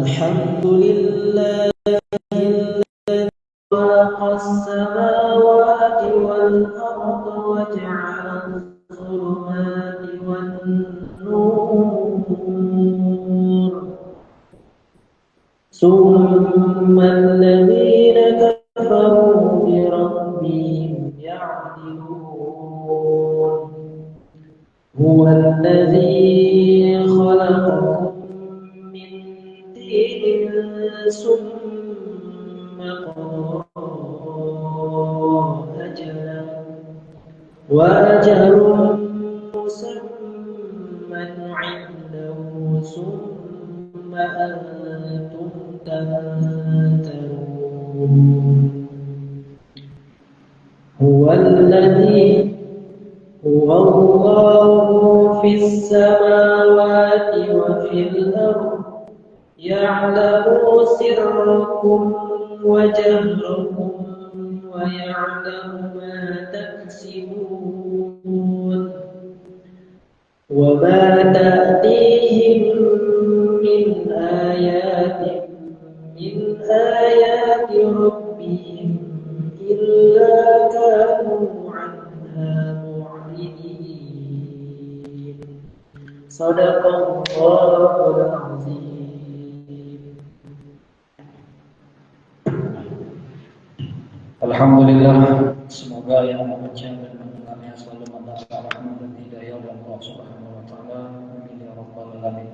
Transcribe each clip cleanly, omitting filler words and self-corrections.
الحمد لله خلق السماوات والأرض وجعل الظلمات والنور ثم الذين كفروا بربهم يعدلون هو الذي خلقكم من طين ثم قضى أجلا وأجل مسمى عنده ثم أنتم تمترون هو الله في السماوات وفي الأرض يعلم سركم وجهركم ويعلم ما تكسبون وما تأتيهم من آيات ربهم إلا كانوا عنها معرضين صدق الله العظيم. Alhamdulillah, semoga yang membaca dan mendengarnya selalu mendapat rahmat dan hidayah dari Allah Subhanahu wa taala. Amin ya rabbal alamin.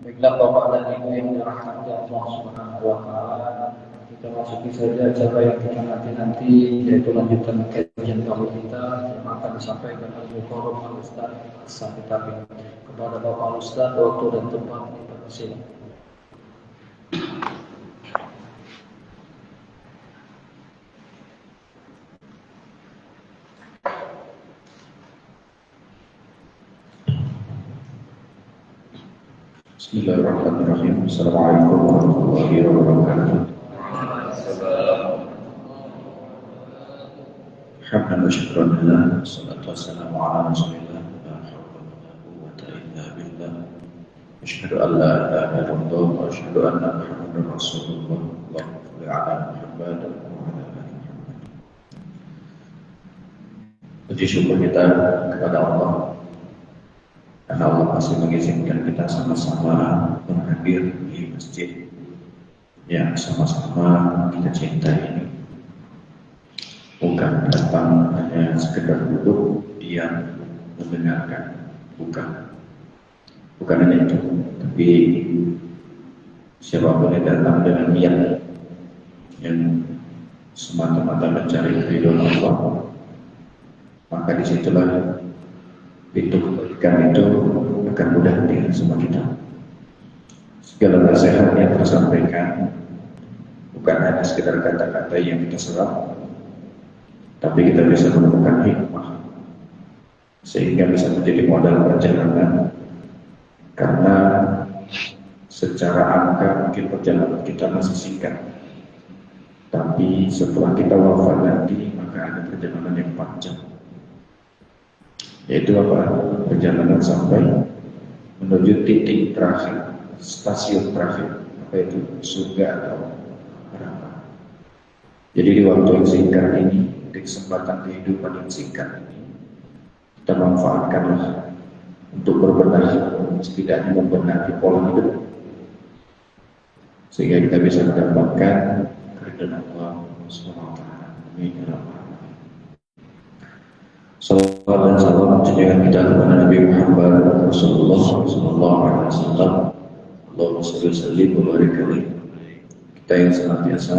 Baiklah Bapak dan Ibu yang dirahmati Allah Subhanahu wa taala, kita masuki saja acara yang kita nanti yaitu lanjutan kajian tauhid kita yang akan disampaikan oleh Mukarram Al-Ustaz As-Safi'i. Kepada Bapak Ustaz, waktu dan tempat dipersilakan. Bismillahirrahmanirrahim. Assalamualaikum warahmatullahi wabarakatuh. Hamdan wa syukran lillah, wassalatu wassalamu ala rasulillah, la hawla wa la quwwata illa billah. Asyhadu an la ilaha illallah wa asyhadu anna Muhammadar Rasulullah. Allahumma shalli ala Muhammad wa ala ali Muhammad. Puji syukur kita kepada Allah karena Allah masih mengizinkan kita sama-sama berhadir di masjid yang sama-sama kita cintai ini. Bukan datang hanya sekedar duduk diam mendengarkan, bukan hanya itu, tapi siapapun yang datang dengan niat yang semata-mata mencari ridho Allah, maka disitulah pintu kebaikan itu akan mudah hadir sama kita. Segala nasihat yang tersampaikan bukan hanya sekedar kata-kata yang kita serap, tapi kita bisa menemukan hikmah sehingga bisa menjadi modal perjalanan. Karena secara angka mungkin perjalanan kita masih singkat, tapi setelah kita wafat nanti maka ada perjalanan yang panjang, yaitu apa? Perjalanan sampai menuju titik terakhir, stasiun terakhir, apa itu? Surga atau neraka. Jadi di waktu yang singkat ini, di kesempatan kehidupan yang singkat ini, kita manfaatkanlah untuk berbenah, setidaknya membenahi pola hidup, sehingga kita bisa mendapatkan keridhaan Allah Subhanahu wa taala. Amin ya rabbal alamin. Salawat dan salam junjungan kita kepada Nabi Muhammad Rasulullah sallallahu alaihi wasallam. Allahumma shalli wa sallim wa barik alaihi. Kita yang senantiasa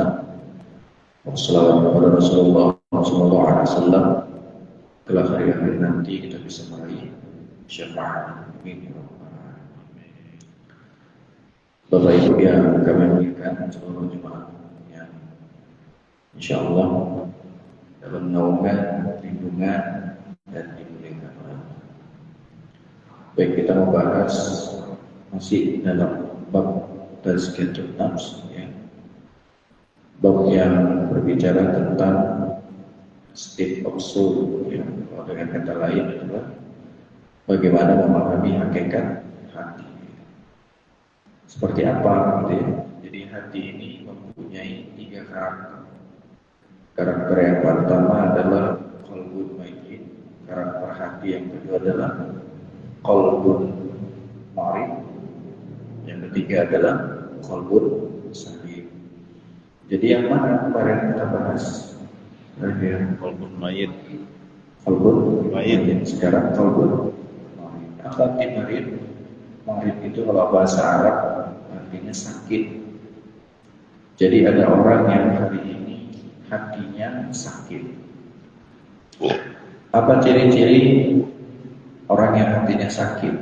berselawat kepada Rasulullah sallallahu alaihi wasallam, kelak hari-hari nanti kita bisa meraih syafaat. Amin ya rabbal alamin. Bapak Ibu yang kami muliakan, seluruh jemaah yang insyaallah dalam naungan, lindungan dan dimuliakan oleh Allah. Baik, kita membahas masih dalam bab tazkiyatun nafs, ya. Bab yang berbicara tentang state of soul, ya. Kalau dengan kata lain adalah bagaimana memahami hakikat hati. Seperti apa gitu ya, karakter. Karakter yang pertama adalah qalbun mayyit, karakter hati yang kedua adalah qalbun marid, yang ketiga adalah qalbun salim. Jadi yang mana kemarin kita bahas? Qalbun mayyit. Qalbun mayyit. Sekarang qalbun marid. Apa arti marid? Marid itu kalau bahasa Arab artinya sakit. Jadi ada orang yang hari ini hatinya sakit. Apa ciri-ciri orang yang hatinya sakit?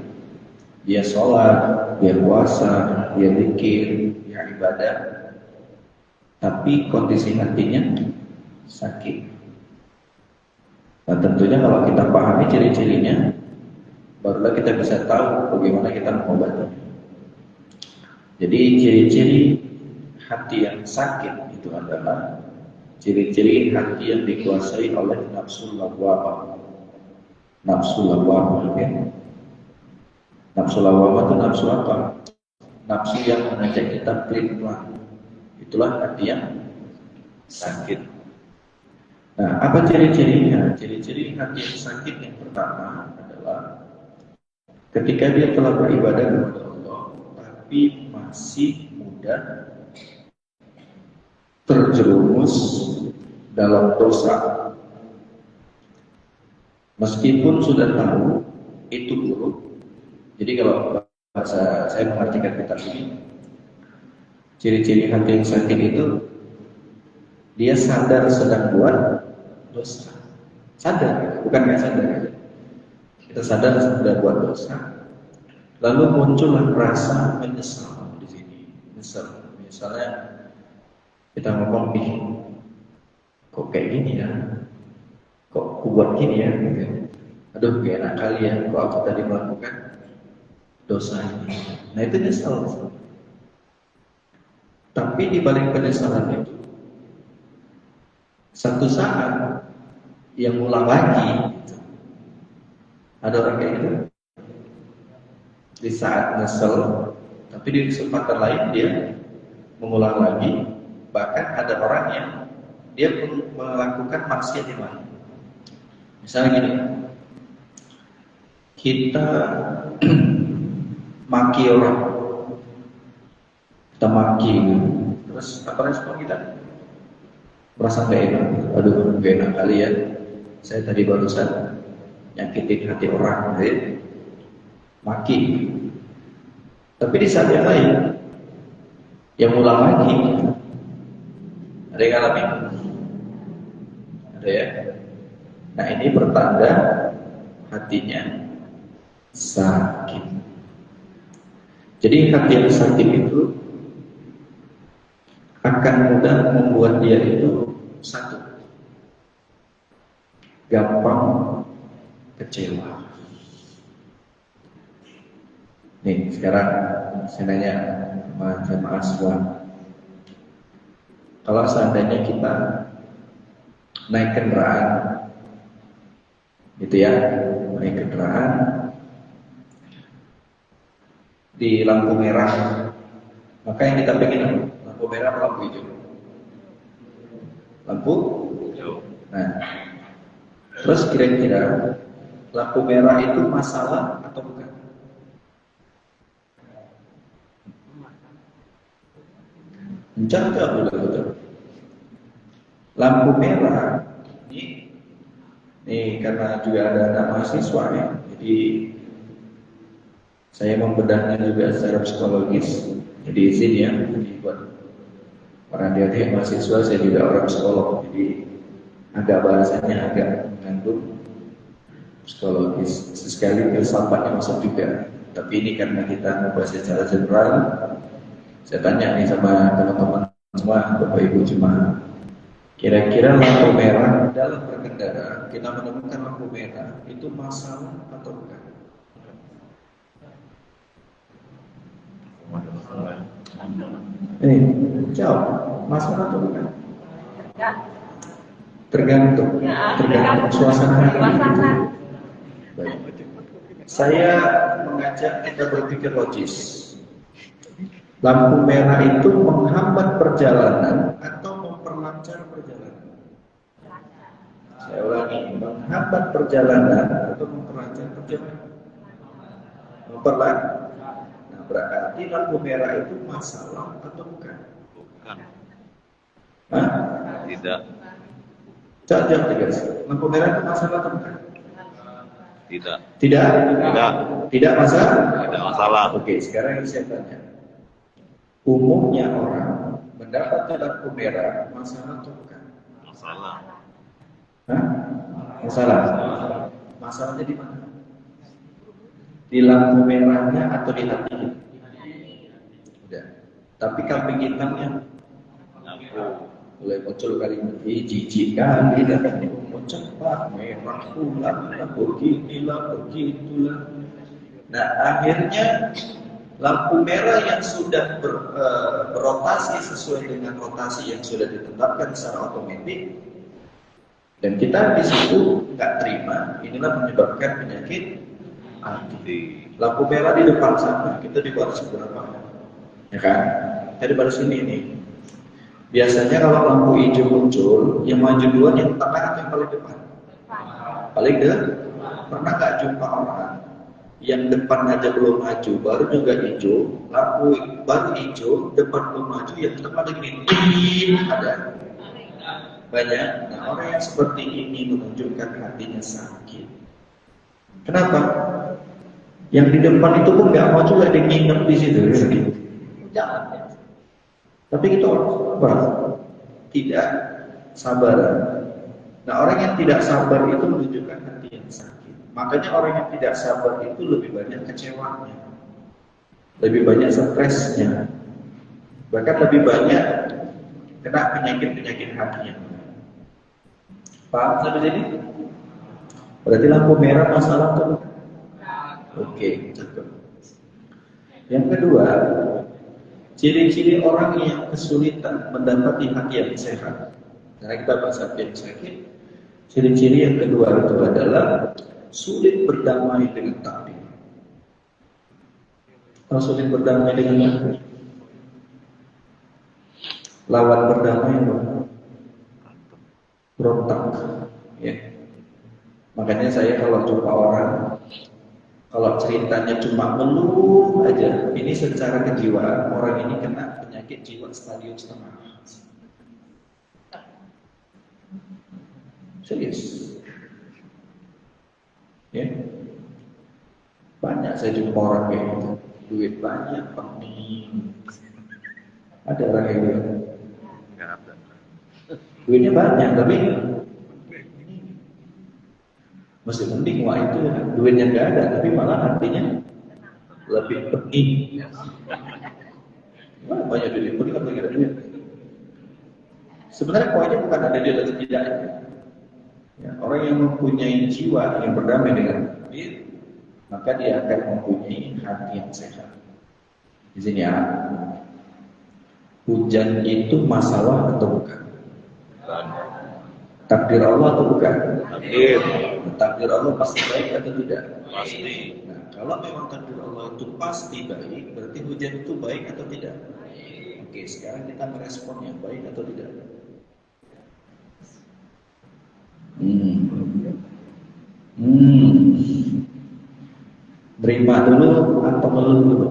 Dia sholat, dia puasa, dia zikir, dia ibadah, tapi kondisi hatinya sakit. Nah tentunya kalau kita pahami ciri-cirinya, barulah kita bisa tahu bagaimana kita mengobatinya. Jadi ciri-ciri hati yang sakit itu adalah ciri-ciri hati yang dikuasai oleh nafsu lawwamah. Nafsu lawwamah, ya. Nafsu lawwamah itu nafsu apa? Nafsu yang mengajak kita pelin-pelan. Itulah hati yang sakit. Nah, apa ciri-cirinya? Ciri-ciri hati yang sakit yang pertama adalah ketika dia telah beribadah kepada Allah, tapi masih mudah terjerumus dalam dosa. Meskipun sudah tahu itu buruk. Jadi kalau bahasa saya mengartikan kitab ini, ciri-ciri hati yang sakit itu dia sadar sedang buat dosa. Sadar, bukan nggak sadar. Kita sadar sedang buat dosa. Lalu muncullah rasa menyesal di sini. Menyesal. Misalnya kita ngomong, kok kayak gini ya, kok kuat gini ya, gitu. Aduh gak enak kali ya, kok aku tadi melakukan dosa ini. Nah itu nyesal. Tapi di balik penyesalan itu, satu saat yang ulang lagi, gitu. Ada orang kayak gitu. Di saat nyesel, tapi di kesempatan lain dia mengulang lagi. Bahkan ada orang yang dia pun melakukan maksiat yang lain. Misalnya gini, kita maki orang, kita maki, terus apa respon kita? Merasa gak enak. Aduh, gak enak kali ya. Saya tadi barusan nyakitin hati orang, gitu. Maki. Tapi di saat yang lain, yang ulang lagi. Ada yang alami? Ada ya? Nah ini pertanda hatinya sakit. Jadi hati yang sakit itu akan mudah membuat dia itu satu, gampang kecewa. Nih sekarang saya nanya sama jemaah semua. Kalau seandainya kita naik kendaraan, gitu ya, naik kendaraan di lampu merah, maka yang kita pengen apa? Lampu merah atau lampu hijau? Lampu hijau. Nah, terus kira-kira lampu merah itu masalah atau bukan? Menjaga betul-betul. Lampu merah ini karena juga ada anak mahasiswa ya, jadi saya membedahnya juga secara psikologis. Jadi izin ya, jadi buat para adik-adik mahasiswa, saya juga orang psikolog, jadi agak bahasanya agak mengandung psikologis. Sekali filsafatnya masuk juga. Tapi ini karena kita membahas secara general, saya tanya nih sama teman-teman semua, Bapak Ibu jemaah, kira-kira lampu merah dalam berkendara, kita menemukan lampu merah itu masalah atau bukan? Jawab, masalah atau bukan? Tergantung suasana. Baik. Saya mengajak kita berpikir logis. Lampu merah itu menghambat perjalanan atau Saya ulangi, menghambat perjalanan atau memperlancar perjalanan? Memperlancar. Nah, berarti lampu merah itu masalah atau bukan? Bukan. Hah? Tidak. Jangan tegas. Lampu merah itu masalah atau bukan? Tidak. Tidak? Tidak. Tidak masalah? Tidak masalah. Oke, sekarang ini saya tanya. Umumnya orang mendapat lampu merah masalah atau bukan? Masalah. Hah? Masalah. Masalahnya di mana? Di lampu merahnya atau di hatinya? Udah. Tapi kambing hitamnya mulai muncul kalimat jijik kali dan cepat merah pulang beginilah begitulah. Nah akhirnya lampu merah yang sudah berotasi sesuai dengan rotasi yang sudah ditetapkan secara otomatis dan kita di situ nggak terima, inilah menyebabkan penyakit hati. Lampu merah di depan sana, kita di baris berapa? Ya kan? Kita di baris ini nih. Biasanya kalau lampu hijau muncul, yang maju duluan yang tengah atau yang paling depan? Paling depan. Pernah nggak jumpa orang yang depan aja belum maju, baru juga hijau, lampu baru hijau, depan belum maju, yang depan lagi ini ada? Banyak. Nah orang yang seperti ini menunjukkan hatinya sakit. Kenapa? Yang di depan itu pun nggak mau juga dia nginep di situ. Jangan. Tapi kita orang tidak sabar. Nah orang yang tidak sabar itu menunjukkan hati yang sakit. Makanya orang yang tidak sabar itu lebih banyak kecewanya, lebih banyak stresnya, bahkan lebih banyak kena penyakit-penyakit hatinya. Paham sampai sini? Berarti lampu merah masalah tuh. Oke, cakep. Yang kedua, ciri-ciri orang yang kesulitan mendapati hati yang sehat. Karena kita bahas hati yang sakit, ciri-ciri yang kedua itu adalah sulit berdamai dengan takdir. Kalau sulit berdamai dengan takdir, lawan berdamai berontak. Ya. Makanya saya kalau jumpa orang, kalau ceritanya cuma mengeluh aja, ini secara kejiwaan orang ini kena penyakit jiwa stadium setengah. Serius. Ya. Banyak saya jumpa orang kayak gitu. Duit banyak, penting. Ada orang kayak gitu. Duitnya banyak, tapi masih penting, wah itu duitnya nggak ada, tapi malah hatinya lebih penting. Wah, banyak duit, penting kan ada duit. Sebenarnya poinnya bukan ada duit atau tidak. Ya, orang yang mempunyai jiwa yang berdamai dengan takdir, maka dia akan mempunyai hati yang sehat. Di sini ya, hujan itu masalah atau bukan? Takdir Allah atau bukan? Takdir. Takdir Allah pasti baik atau tidak? Pasti. Nah, kalau memang takdir Allah itu pasti baik, berarti hujan itu baik atau tidak? Oke, sekarang kita meresponnya baik atau tidak? Terima dulu atau ngeluh dulu?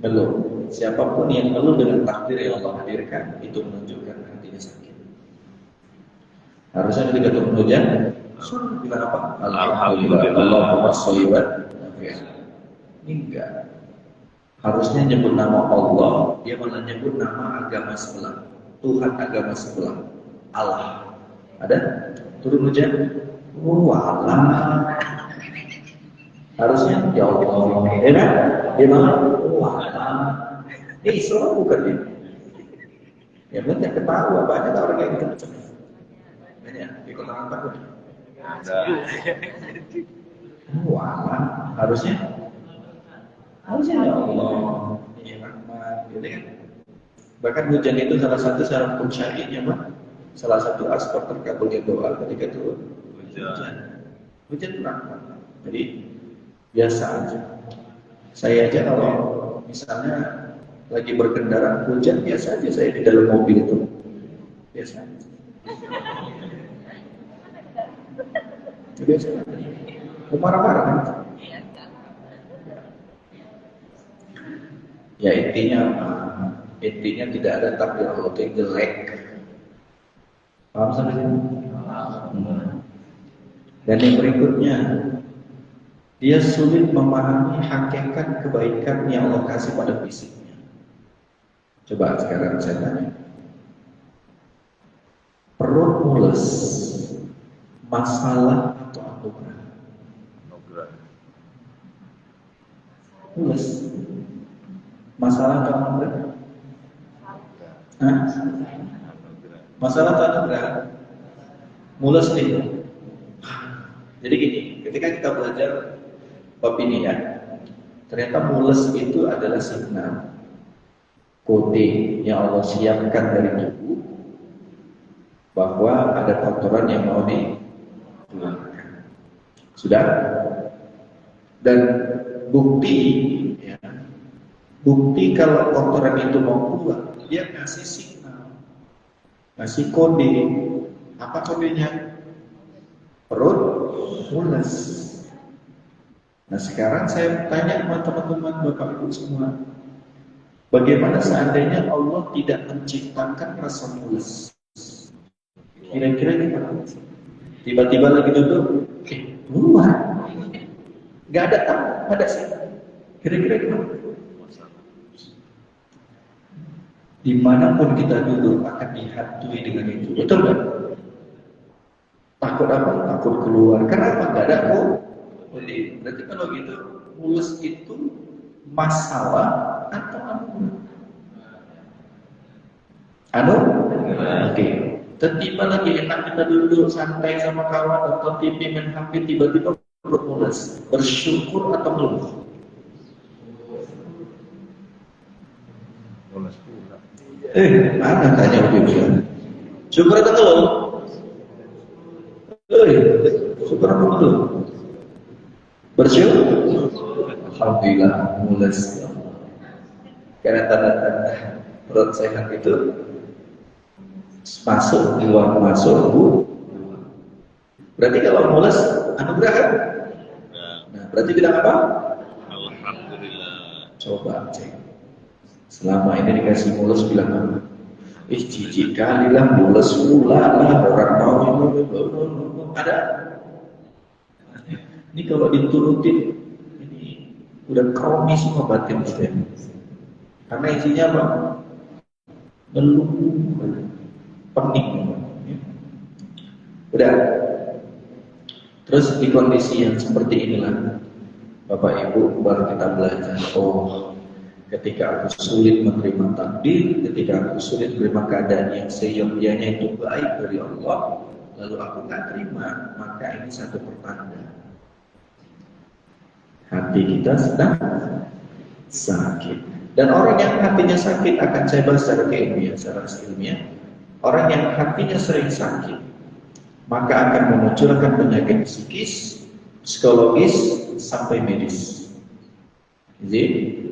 Ngeluh. Siapapun yang ngeluh dengan takdir yang Allah hadirkan, itu menunjukkan hatinya sakit. Harusnya ketika turun hujan, bilang apa? Alhamdulillah, Allahumma sholliwan. Ini enggak. Harusnya nyebut nama Allah, dia malah nyebut nama agama sebelah, Tuhan agama sebelah, Allah. Ada? Turun hujan? Allah. Harusnya ya Allah. Ya kan? Dia malah Allah. Ini Islam bukan ini. Ya banyak ketawa, banyak orang yang gitu. Banyak di kota Ampar. Allah. Harusnya ya Allah. Ini rahmat. Gitu kan? Bahkan hujan itu salah satu syarat syar'inya, Pak. Salah satu aspek terkabulnya doa ketika turun hujan. Hujan itu rahmat. Jadi biasa aja. Saya aja kalau misalnya lagi berkendara hujan biasa aja, saya di dalam mobil itu biasa. Biasa. Marah-marah kan? Ya intinya apa? Intinya tidak ada takdir Allah itu yang jelek. Paham sampai sini? Dan yang berikutnya, dia sulit memahami hakikat kebaikan yang Allah kasih pada fisiknya. Coba sekarang saya tanya, perut mules, masalah atau anugerah? Mules, masalah atau anugerah? Hah? Masalah atau anugerah? Mules nih. Jadi gini, ketika kita belajar bab ini ya, ternyata mules itu adalah signal kode yang Allah siapkan dari tubuh bahwa ada kotoran yang mau dikeluarkan. Sudah? Dan bukti ya, bukti kalau kotoran itu mau keluar, dia ngasih signal, ngasih kode. Apa kodenya? Perut mules. Nah sekarang saya tanya sama teman-teman Bapak Ibu semua, bagaimana seandainya Allah tidak menciptakan rasa mules? Kira-kira gimana? Tiba-tiba lagi duduk, keluar, nggak ada tahu, ada sih. Kira-kira gimana? Dimanapun kita duduk akan dihantui dengan itu, betul nggak? Takut apa? Takut keluar. Kenapa? Gak ada kok. Berarti kalau gitu, mules itu masalah atau anu? Oke. Tiba lagi enak kita duduk santai sama kawan atau TV main HP, tiba-tiba perut mules. Bersyukur atau belum? Mules pula. Mana tanya ujian? Syukur atau belum? Syukur apa belum? Bersyukur? Alhamdulillah mules. Karena tanda-tanda perut sehat itu masuk keluar masuk bu. Berarti kalau mules anugerah kan? Nah berarti bilang apa? Alhamdulillah. Coba cek. Selama ini dikasih mules bilang apa? Jijik kali lah mules mula lah orang mau ada. Ini kalau diturutin ini udah kromis semua batin kita. Karena isinya apa? Ngeluh, pening. Udah. Terus di kondisi yang seperti inilah Bapak Ibu baru kita belajar. Oh, ketika aku sulit menerima takdir, ketika aku sulit menerima keadaan yang seyogyanya itu baik dari Allah, lalu aku nggak terima, maka ini satu pertanda hati kita sedang sakit. Dan orang yang hatinya sakit akan saya bahas secara keilmiah, secara ilmiah. Orang yang hatinya sering sakit, maka akan memunculkan penyakit psikis, psikologis, sampai medis. Jadi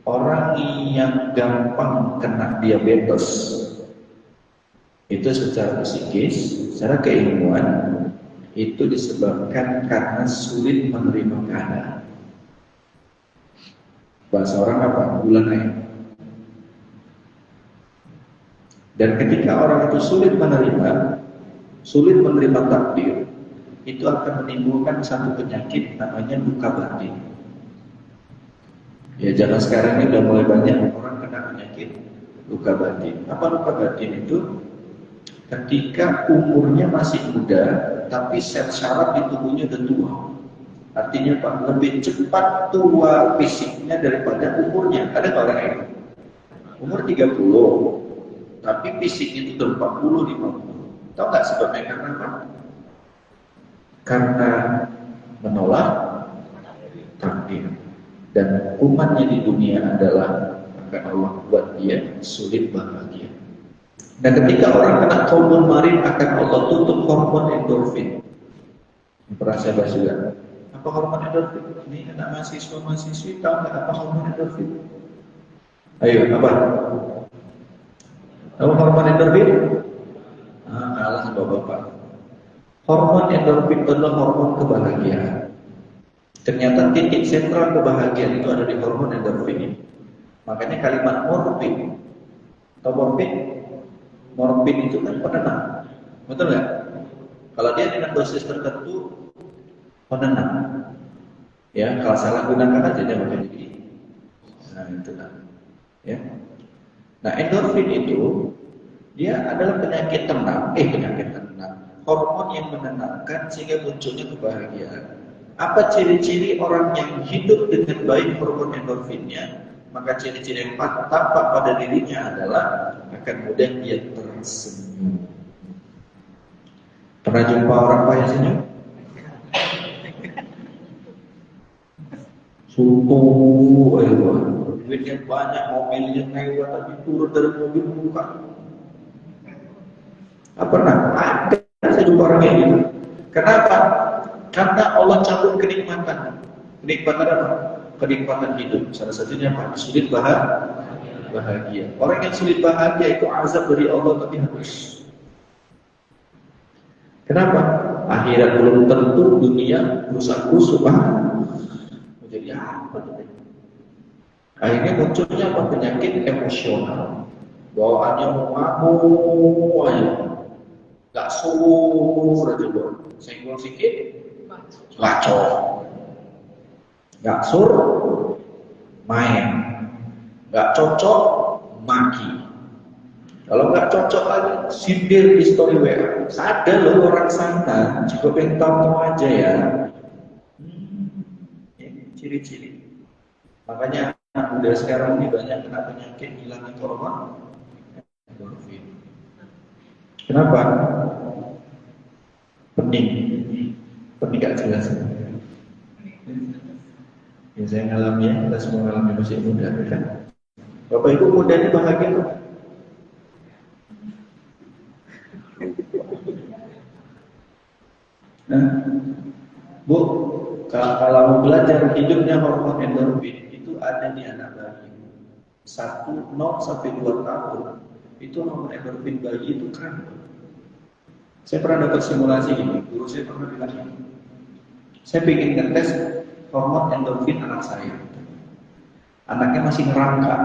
orang yang gampang kena diabetes itu secara psikis, secara keilmuan itu disebabkan karena sulit menerima keadaan. Bahasa orang apa? Gula naik. Dan ketika orang itu sulit menerima takdir, itu akan menimbulkan satu penyakit namanya duka batin. Ya zaman sekarang ini udah mulai banyak orang kena penyakit duka batin. Apa duka batin itu? Ketika umurnya masih muda, tapi sel syaraf di tubuhnya udah tua. Artinya Pak, lebih cepat tua fisiknya daripada umurnya. Ada orang yang umur 30, tapi fisiknya itu udah 40, 50. Tahu nggak sebabnya karena apa? Karena menolak takdir. Dan hukumannya di dunia adalah akan Allah buat dia sulit bahagia. Dan ketika orang kena hormon marin akan Allah tutup hormon endorfin. Pernah saya bahas juga. Apa hormon endorfin? Ini anak mahasiswa-mahasiswi tahu nggak apa hormon endorfin? Ayo, apa? Tahu hormon endorfin? bapak-bapak. Hormon endorfin adalah hormon kebahagiaan. Ternyata titik sentral kebahagiaan itu ada di hormon endorfin ini. Makanya kalimat morfin. Atau morfin itu kan penenang. Betul nggak? Kalau dia dengan dosis tertentu penenang. Ya, kalau salah gunakan aja dia bakal jadi. Nah, itu kan. Ya. Nah, endorfin itu dia adalah penyakit tenang, hormon yang menenangkan sehingga munculnya kebahagiaan. Apa ciri-ciri orang yang hidup dengan baik hormon endorfinnya? Maka ciri-ciri yang tampak pada dirinya adalah akan mudah dia tersenyum. Pernah jumpa orang kaya senyum? Sumpah, duitnya banyak, mobilnya mewah, tapi turun dari mobil bukan. Nggak pernah. Ada saya jumpa orang yang gitu. Kenapa? Karena Allah cabut kenikmatan. Kenikmatan apa? Kenikmatan hidup. Salah satunya apa? Sulit bahagia. Orang yang sulit bahagia itu azab dari Allah tapi harus. Kenapa? Akhirat belum tentu, dunia rusak-rusuk. Jadi apa? Akhirnya munculnya apa? Penyakit emosional. Bawaannya mengamuk aja. Gak sur aja doang. Senggol sedikit, lacok. Gak sur, main. Gak cocok, maki. Kalau gak cocok lagi, sindir di story WA. Ada loh orang sana, cukup yang tahu aja ya. Ciri-ciri. Makanya udah sekarang ini banyak kena penyakit hilangnya hormon endorfin. Kenapa? Pening gak jelas. Ya saya ngalami ya, kita semua ngalami masih muda kan. Bapak Ibu mudanya bahagia tuh. Nah, Bu, kalau mau belajar hidupnya hormon endorfin itu ada di anak bayi. 0 sampai 2 tahun itu hormon endorfin bayi itu kan. Saya pernah dapat simulasi ini, guru saya pernah bilang ini. Saya ingin ngetes hormon endorfin anak saya. Anaknya masih ngerangka.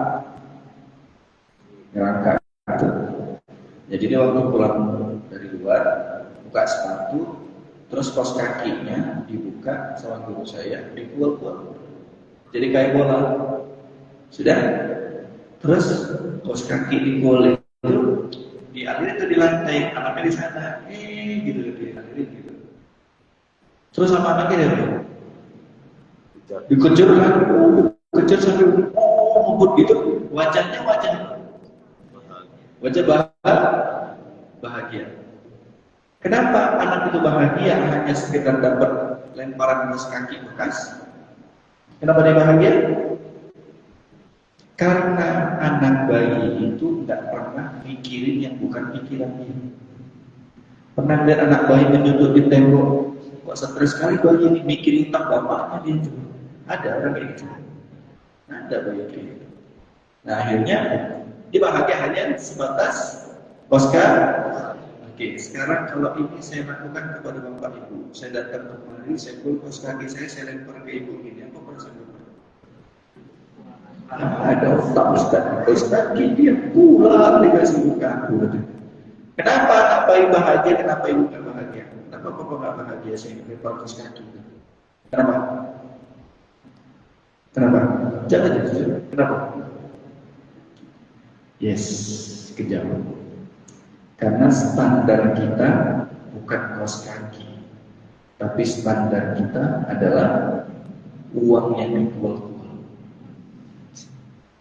Jadi dia waktu pulang dari luar, buka sepatu, terus kos kakinya dibuka sama guru saya, dipukul-pukul. Jadi kayak bola. Sudah? Terus kos kaki dipukul itu diambil itu di lantai, anaknya di sana. Gitu diambil gitu. Terus sama anaknya dia dikejar kan? Kejar sampai ngebut gitu. Wajahnya wajah bahagia. Kenapa anak itu bahagia hanya sekedar dapat lemparan kos kaki bekas? Kenapa dia bahagia? Karena anak bayi itu tidak pernah mikirin yang bukan pikirannya. Pernah lihat anak bayi menyudut di tembok, kok stres sekali bayi ini mikirin tentang bapaknya dia juga. Ada orang kayak gitu. Ada bayi kayak gitu. Nah akhirnya dia bahagia hanya sebatas kos kaki. Oke, sekarang kalau ini saya lakukan kepada Bapak Ibu, saya datang kemari, saya pukul kos kaki saya lempar ke Ibu ini, apa perasaan Bapak? Ada otak kos kaki dia pula dikasih buka aku. Kenapa anak bayi bahagia, kenapa Ibu nggak bahagia? Kenapa Bapak nggak bahagia saya lempar kos kaki? Kenapa? Jangan. Kenapa? Yes, kejam. Karena standar kita bukan kaos kaki, tapi standar kita adalah uang yang dijual-jual.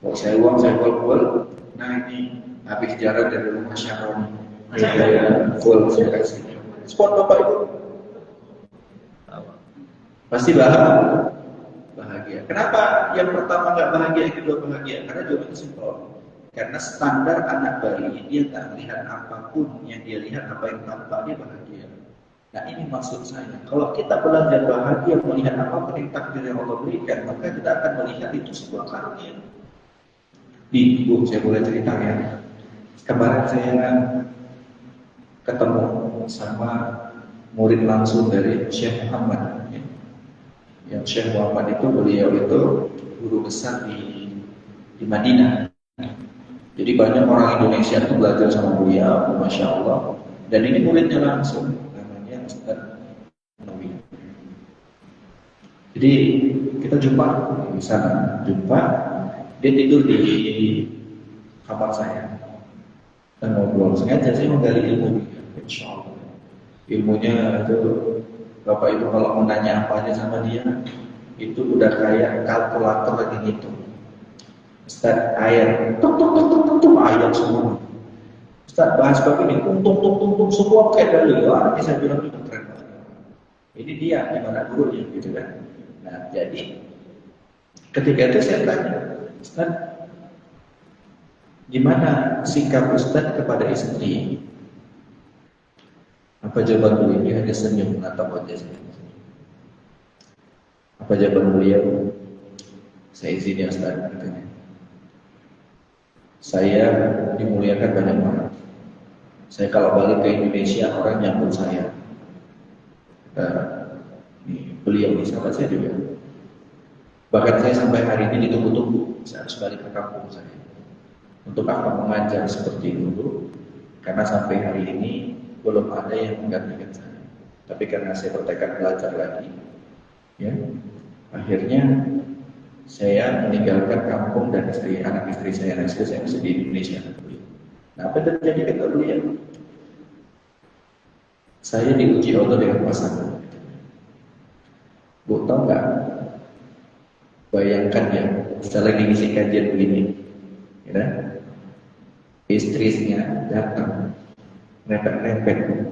Kalau saya uang saya jual-jual, nah ini habis jarak dari rumah Syaron, saya full saya kasih. Spot Bapak Ibu, pasti bahagia. Kenapa yang pertama nggak bahagia, yang kedua bahagia? Karena jawabannya simpel. Karena standar anak bayi dia tak lihat apapun yang dia lihat, apa yang tampak dia bahagia. Nah ini maksud saya. Kalau kita belajar bahagia melihat apa yang takdir yang Allah berikan, maka kita akan melihat itu sebuah karunia. Bu, saya boleh cerita ya. Kemarin saya ketemu sama murid langsung dari Syekh Muhammad. Yang Syekh Muhammad itu beliau itu guru besar di Madinah. Jadi banyak orang Indonesia itu belajar sama beliau, Masya Allah. Dan ini muridnya langsung, namanya Ustaz Nawawi. Jadi kita jumpa di sana, dia tidur di kamar saya. Dan ngobrol, sengaja saya menggali ilmu, Insya Allah. Ilmunya itu, Bapak Ibu kalau mau nanya apa aja sama dia, itu udah kayak kalkulator lagi ngitung. Ustaz ayat, ayat semua. Ustaz bahas begini, tung semua kayak dalil. Wah, ini saya bilang itu keren banget. Ini dia gimana gurunya gitu kan. Nah, jadi ketika itu saya tanya, Ustaz, gimana sikap Ustaz kepada istri? Apa jawaban beliau? Dia hanya senyum menatap wajah saya. Apa jawaban beliau? Saya izin ya Ustaz, katanya. Saya dimuliakan banyak orang. Saya kalau balik ke Indonesia orang nyambut saya. Beliau nih sahabat saya juga. Bahkan saya sampai hari ini ditunggu-tunggu. Saya harus balik ke kampung saya. Untuk apa mengajar seperti dulu? Karena sampai hari ini belum ada yang menggantikan saya. Tapi karena saya bertekad belajar lagi, ya, akhirnya saya meninggalkan kampung dan anak istri saya masih di Indonesia. Nah, apa yang terjadi kata beliau? Saya diuji Allah dengan pasangan. Bu, tahu nggak? Bayangkan ya, saya lagi ngisi kajian begini, ya, istrinya datang, nepet-nepet.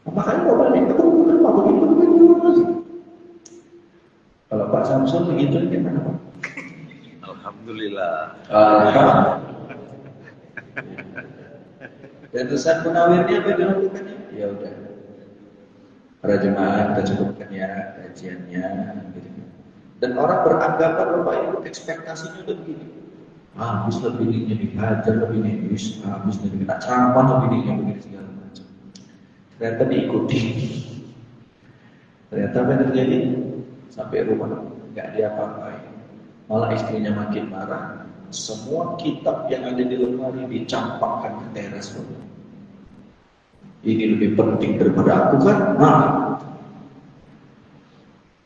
Makanya mau balik, aku mau begini. Kalau Pak Samsul begitu gimana Pak? Alhamdulillah. Dan Ustaz Munawirnya apa dilakukannya? Ya udah, para jemaah kita cukupkan ya kajiannya. Gitu. Dan orang beranggapan Bapak Ibu ekspektasinya udah begini. Habis lah bininya dihajar, lebih nih, habis nih kena campur, bininya begini segala macam. Ternyata diikuti. Ternyata apa yang terjadi? Sampai rumah nggak diapa-apain, malah istrinya makin marah. Semua kitab yang ada di lemari dicampakkan ke teras. Ini lebih penting daripada aku kan? Nah,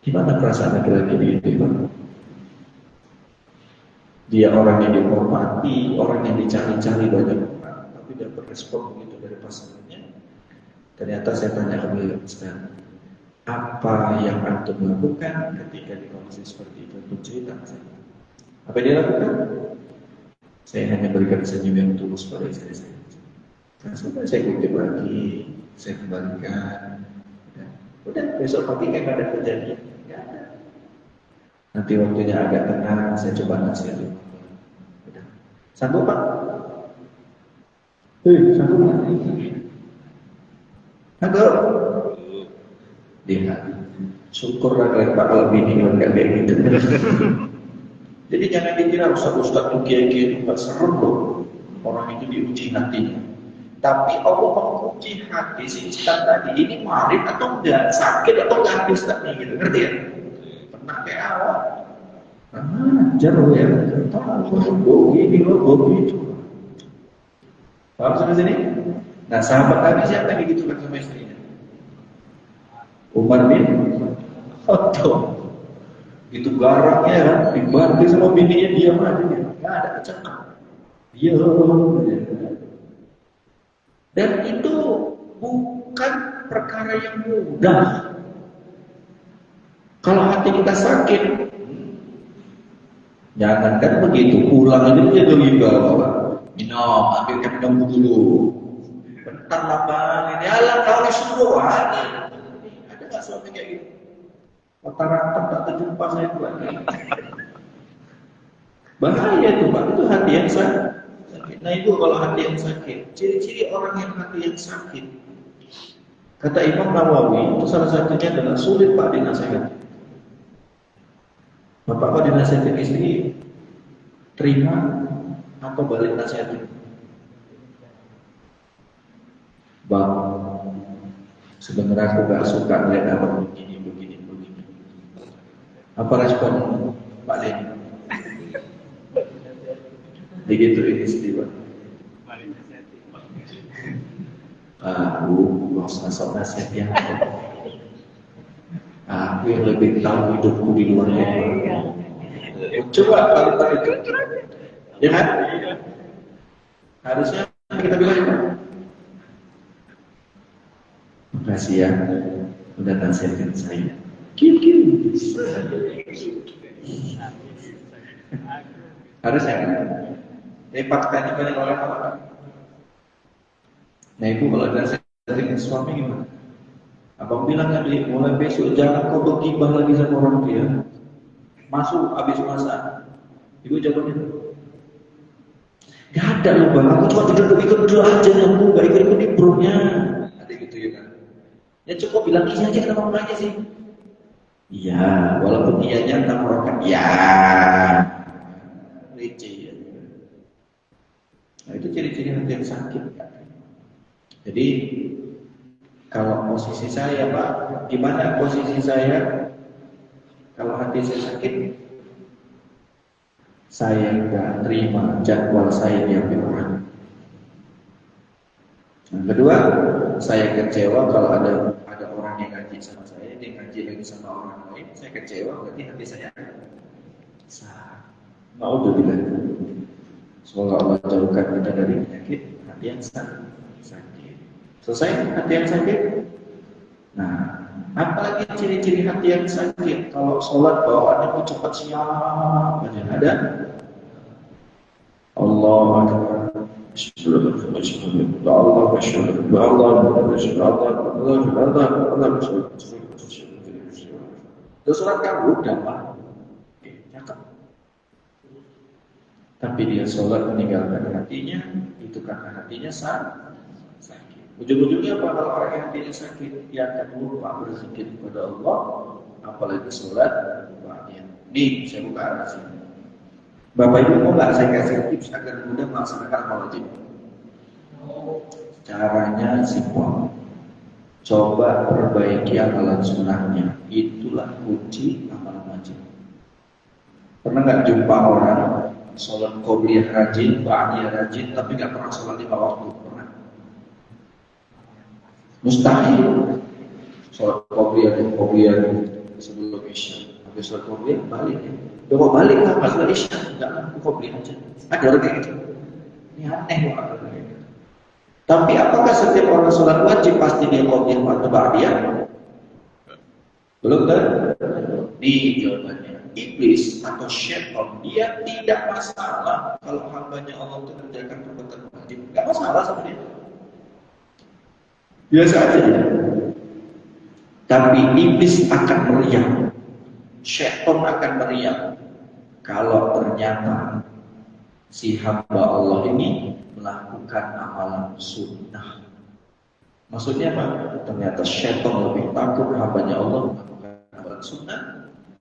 gimana perasaan laki-laki itu? Dia orang yang dihormati, orang yang dicari-cari banyak orang, tapi dia berespon begitu dari pasangannya. Ternyata saya tanya ke beliau, Ustaz, apa yang antum lakukan ketika di kondisi seperti itu? Untuk cerita saya. Apa yang dia lakukan? Saya hanya berikan senyum yang tulus pada istri saya. Nah, sampai saya kutip lagi, saya kembalikan. Udah besok pagi kayak ada kejadian. Ya. Nanti waktunya agak tenang, saya coba nasihat. Udah. Sanggup Pak? Sanggup Pak? Sanggup? Lihat, syukurlah kalian Pak kalau bini nggak kayak gitu. Jadi jangan dikira ustaz tuh kiai-kiai itu nggak serem loh. Orang itu diuji hatinya. Tapi Allah menguji hati si ustaz tadi ini marit atau enggak, sakit atau enggak ustaz nih gitu, ngerti ya? Pernah kayak awal. Ajar loh ya. Tahu ini loh itu. Paham sampai sini? Nah sahabat tadi siapa yang gitu kan sama istrinya? Umar bin Khattab. Itu garangnya kan dibanting sama bininya, diam aja dia. Nggak ada kecengkak. Diam. Dan itu bukan perkara yang mudah. Kalau hati kita sakit, jangan kan begitu. Pulang aja dia bawa. Minum, ambilkan minum dulu. Bentar lah bang, ini alah kau disuruh aja. Ada nggak suami kayak gitu? Rata-rata tak terjumpa saya lagi. Bahaya tuh Pak, itu hati yang sakit. Nah itu kalau hati yang sakit, ciri-ciri orang yang hati yang sakit. Kata Imam Nawawi, itu salah satunya adalah sulit Pak dinasihati. Bapak Pak dinasihati istri, terima atau balik nasihatnya? Bang, sebenarnya aku gak suka lihat abang begini. Apa respon Pak Len? Digituin istri Pak. Aku sok nasihat yang aku yang lebih tahu hidupku di luar coba kalau tahu ya kan? Harusnya kita bilang makasih ya udah nasihatin saya. Harusnya kan? Tapi faktanya banyak orang apa? Nah ibu kalau nasihatin suami gimana? Abang bilang tadi mulai besok jangan kau bergibah lagi sama orang dia. Masuk habis masak. Ibu jawabnya gak ada loh bang, aku cuma ikut dulu aja, aku gak ikut di pronya. Ada gitu ya kan? Ya cukup bilang iya aja, kenapa mau nanya sih? Iya, walaupun ianya tenggorokan, ya receh ya. Nah itu ciri-ciri hati yang sakit kan? Jadi kalau posisi saya Pak, gimana posisi saya? Kalau hati saya sakit, saya nggak terima jadwal saya diambil orang. Yang kedua, saya kecewa kalau ada orang yang ngaji sama saya, dia ngaji lagi sama orang lain, saya kecewa berarti hati saya sakit. Naudzubillah. Semoga Allah jauhkan kita dari penyakit hati yang sakit. Selesai hati yang sakit. Nah, apalagi ciri-ciri hati yang sakit? Kalau sholat bawaannya kok cepat siap aja ada. Allah Akbar. Itu surat kamu dapat. Cakap. Tapi dia sholat meninggalkan hatinya, itu karena hatinya sakit. Ujung-ujungnya apa? Kalau orang yang hatinya sakit, dia akan lupa berzikir kepada Allah, apalagi sholat ba'diyah. Nih, saya buka arah sini. Bapak Ibu mau nggak saya kasih tips agar mudah melaksanakan amal wajib? Caranya simpel. Coba perbaiki amalan sunnahnya. Itulah kunci amalan wajib. Pernah nggak jumpa orang sholat qobliyah rajin, ba'diyah rajin, tapi nggak pernah sholat 5 waktu? Pernah? Mustahil. Sholat qobliyah sebelum isya. Habis sholat qobliyah balik. Coba balik lah pas sholat isya, nggak aku qobliyah aja. Ada orang kayak gitu. Ini aneh banget. Tapi apakah setiap orang sholat wajib pasti dia qobliyah atau ba'diyah? Belum kan? Di jawabannya. Iblis atau syaitan dia tidak masalah kalau hambanya Allah itu mengerjakan perbuatan wajib, nggak masalah sama dia, biasa aja. Tapi iblis akan meriang, syaitan akan meriang kalau ternyata si hamba Allah ini melakukan amalan sunnah. Maksudnya apa? Ternyata syaitan lebih takut hambanya Allah melakukan amalan sunnah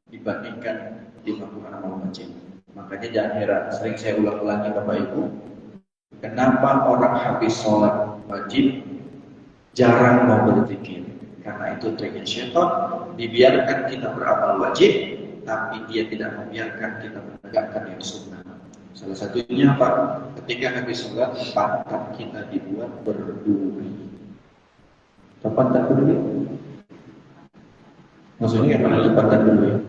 dibandingkan di melakukan amal wajib. Makanya jangan heran, sering saya ulang-ulangi Bapak Ibu, kenapa orang habis sholat wajib jarang mau berzikir? Karena itu triknya syaitan, dibiarkan kita beramal wajib, tapi dia tidak membiarkan kita menegakkan yang sunnah. Salah satunya apa? Ketika habis sholat, pantat kita dibuat berduri. Pantat berduri? Maksudnya apa itu pantat berduri?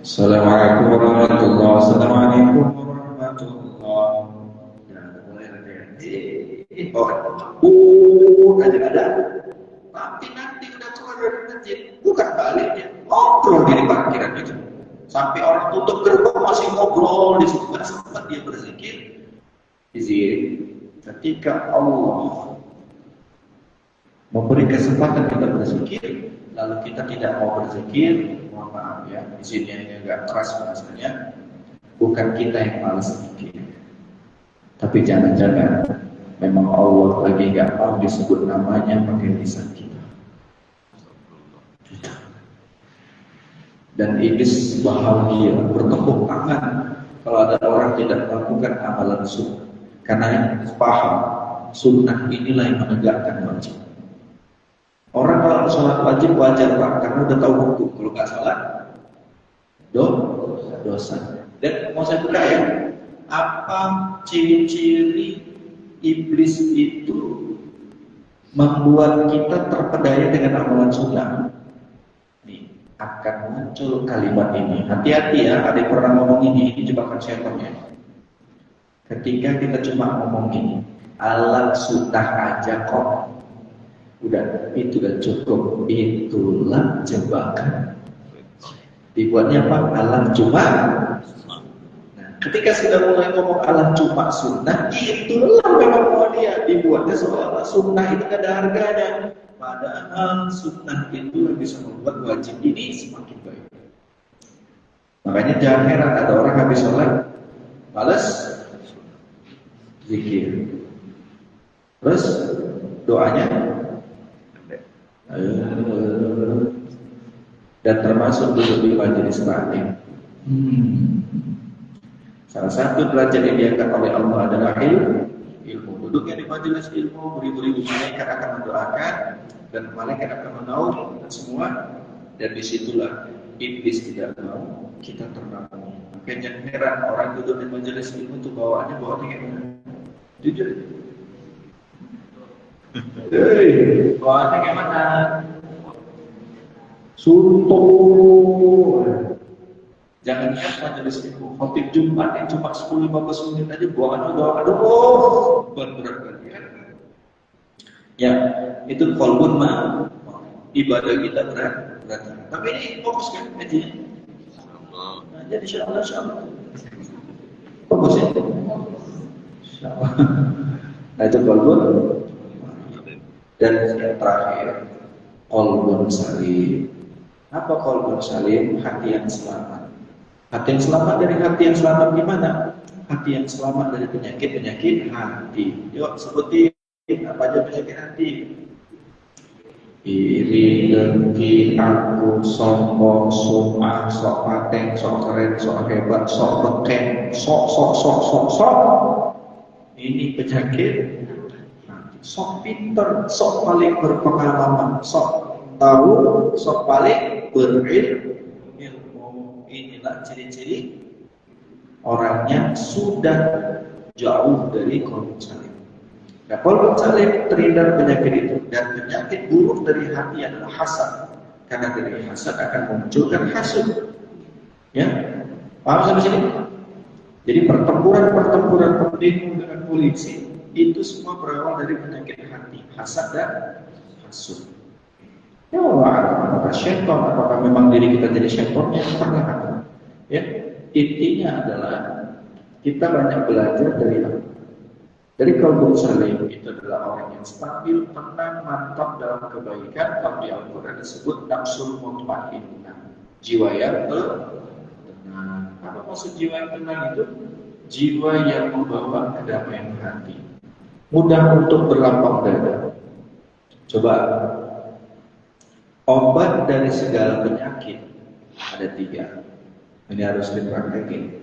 Assalamualaikum warahmatullahi wabarakatuh. Ada. Tapi nanti udah keluar dari masjid, bukan baliknya, ngobrol di parkiran itu. Sampai orang tutup gerbang masih ngobrol di situ, nggak sempat dia berzikir. Izin, ketika Allah memberi kesempatan kita berzikir, lalu kita tidak mau berzikir, mohon maaf ya, di sini ini agak keras bahasanya, bukan kita yang malas berzikir, tapi jangan-jangan memang Allah lagi nggak mau disebut namanya pakai lisan kita. Dan iblis bahagia bertepuk tangan kalau ada orang tidak melakukan amalan sunnah, karena paham sunnah inilah yang menegakkan wajib. Orang kalau sholat wajib wajar Pak, karena udah tahu hukum. Kalau nggak sholat, dosa. Dan mau saya buka ya, apa ciri-ciri iblis itu membuat kita terpedaya dengan amalan sunnah? Nih, akan muncul kalimat ini. Hati-hati ya, ada yang pernah ngomong ini jebakan setannya. Ketika kita cuma ngomong ini, alat sunnah aja kok. Udah, itu udah cukup. Itulah jebakan. Dibuatnya apa? Alat cuma. Nah, ketika sudah mulai ngomong alat cuma sunnah, itulah memang mau dia. Dibuatnya seolah sunnah itu gak ada harganya. Padahal sunnah itu yang bisa membuat wajib ini semakin baik. Makanya jangan heran ada orang habis sholat malas zikir. Terus doanya dan termasuk duduk di majelis taklim. Salah satu derajat yang diangkat oleh Allah adalah ilmu. Duduknya di majelis ilmu, beribu-ribu malaikat akan mendoakan dan malaikat akan menaungi dan semua. Dan disitulah iblis tidak mau kita terbangun. Makanya heran orang duduk di majelis ilmu itu bawaannya kayak mana? Jujur. Bawaannya kayak mana? Suntuk. Jangan lihat majelis ilmu. Khotib Jumat yang cuma 10-15 menit aja bawaannya aduh berat ya. Ya, itu qalbun ibadah kita berat. Tapi ini fokus kan aja. Nah, jadi insyaallah. Fokus ya. Insyaallah. Nah, itu qalbun. Dan yang terakhir, qalbun salim. Apa qalbun salim? Hati yang selamat. Hati yang selamat dari hati yang selamat gimana? Hati yang selamat dari penyakit hati. Yuk sebutin apa aja penyakit hati. Iri, dengki, aku, sombong, sum'ah, sok paten, sok keren, sok hebat, sok beken, sok. Ini penyakit. Sok pinter, sok paling berpengalaman, sok tahu, sok paling berilmu. Inilah ciri-ciri orang yang sudah jauh dari qalbun salim. Nah, qalbun salim terhindar penyakit itu, dan penyakit buruk dari hati adalah hasad. Karena dari hasad akan memunculkan hasud. Ya, paham sampai sini? Jadi pertempuran pendemo dengan polisi itu semua berawal dari penyakit hati, hasad dan hasud. Ya Allah, apakah syaitan, apakah memang diri kita jadi syaitan? Yang pernah ada. Ya, intinya adalah kita banyak belajar dari apa? Dari qalbun salim itu adalah orang yang stabil, tenang, mantap dalam kebaikan. Kalau di Al-Quran disebut nafsul mutmainnah, jiwa yang tenang. Apa maksud jiwa yang tenang itu? Jiwa yang membawa kedamaian hati, mudah untuk berlapang dada. Coba, obat dari segala penyakit ada 3. Ini harus dipraktekin.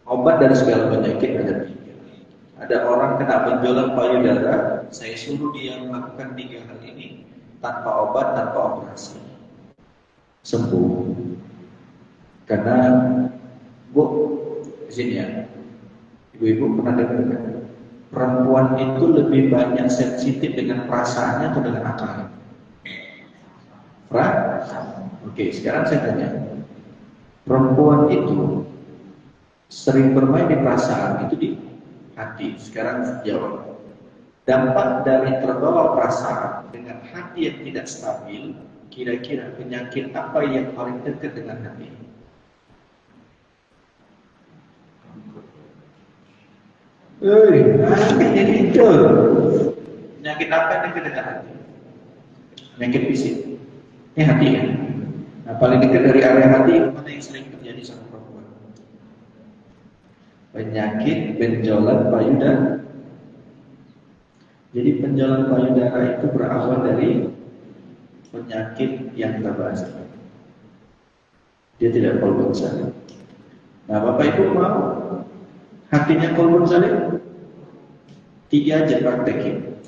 Obat dari segala penyakit ada 3. Ada orang kena benjolan payudara, saya suruh dia melakukan 3 hal ini tanpa obat, tanpa operasi, sembuh. Karena Bu, di sini ya, ibu-ibu pernah dengar kan? Perempuan itu lebih banyak sensitif dengan perasaannya atau dengan akalnya? Oke, sekarang saya tanya. Perempuan itu sering bermain di perasaan, itu di hati. Sekarang jawab. Dampak dari terbawa perasaan dengan hati yang tidak stabil, kira-kira penyakit apa yang paling dekat dengan hati? Jadi itu. Penyakit apa yang dekat dengan hati? Penyakit fisik. Ini hati ya. Nah, paling dekat dari area hati mana yang sering terjadi sama perempuan? Penyakit benjolan payudara. Jadi benjolan payudara itu berawal dari penyakit yang kita bahas. Dia tidak qalbun salim. Nah, Bapak Ibu mau hatinya qalbun salim? 3 aja praktekin.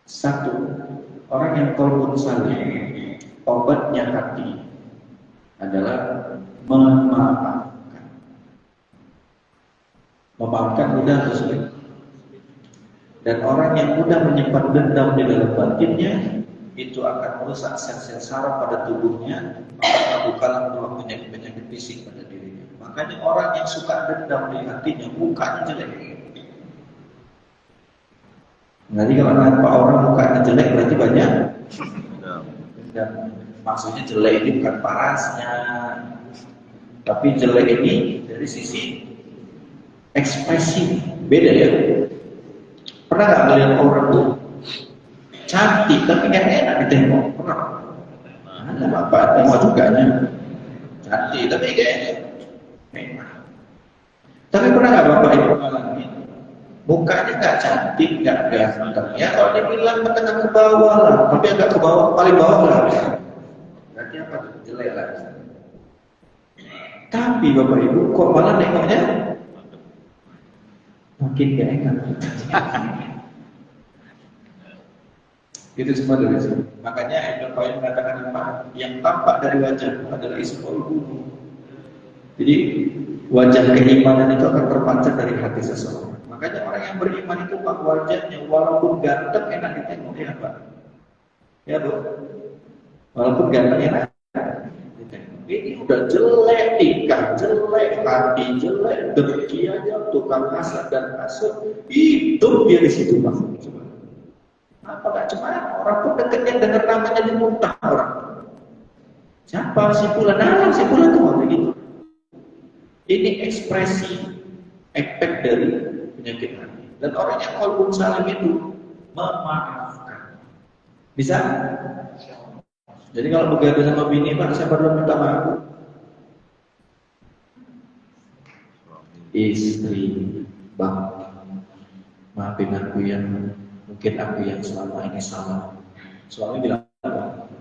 1. Orang yang qalbun salim, obatnya hati adalah memaafkan. Memaafkan mudah atau sulit? Dan orang yang mudah menyimpan dendam di dalam batinnya, itu akan merusak sel-sel saraf pada tubuhnya, maka bukanlah merupakan penyakit-penyakit fisik pada dirinya. Makanya orang yang suka dendam di hatinya, mukanya jelek. Nanti kalau nampak orang mukanya jelek berarti banyak dendam. Maksudnya jelek ini bukan parasnya, tapi jelek ini dari sisi ekspresi. Beda ya. Pernah nggak melihat orang tuh cantik tapi nggak enak ditengok? Pernah? Ada bapak tengok juga nya cantik tapi nggak enak. Tapi pernah nggak bapak ibu mengalami mukanya nggak cantik, nggak ganteng? Ya kalau dibilang menengah ke bawah lah, tapi agak ke bawah, paling bawah lah. Berarti apa? Jelek lah. Tapi bapak ibu kok malah nengoknya makin gak enak. Itu semua dari sini. Makanya Ibnu Qayyim mengatakan apa? Yang tampak dari wajah adalah isi qalbu. Jadi wajah keimanan itu akan terpancar dari hati seseorang. Makanya orang yang beriman itu pak wajahnya walaupun ganteng enak ditengok, ya Pak. Ya Bu. Walaupun ganteng enak ditengok. Ini udah jelek, tingkah jelek, hati jelek, dengki aja, tukang hasad dan hasud, hidup dia di situ Pak. Apa gak cemara? Orang pun dekatnya dengar namanya dimuntah orang. Siapa si Fulan? Nah, si Fulan itu begitu. Ini ekspresi efek dari penyakit hati. Dan orang yang qalbun salim itu memaafkan. Bisa? Jadi kalau begaduh sama bini, Pak, siapa dulu minta maaf? Istri, Bang, maafin aku yang mungkin aku yang selama ini salah. Suami bilang apa?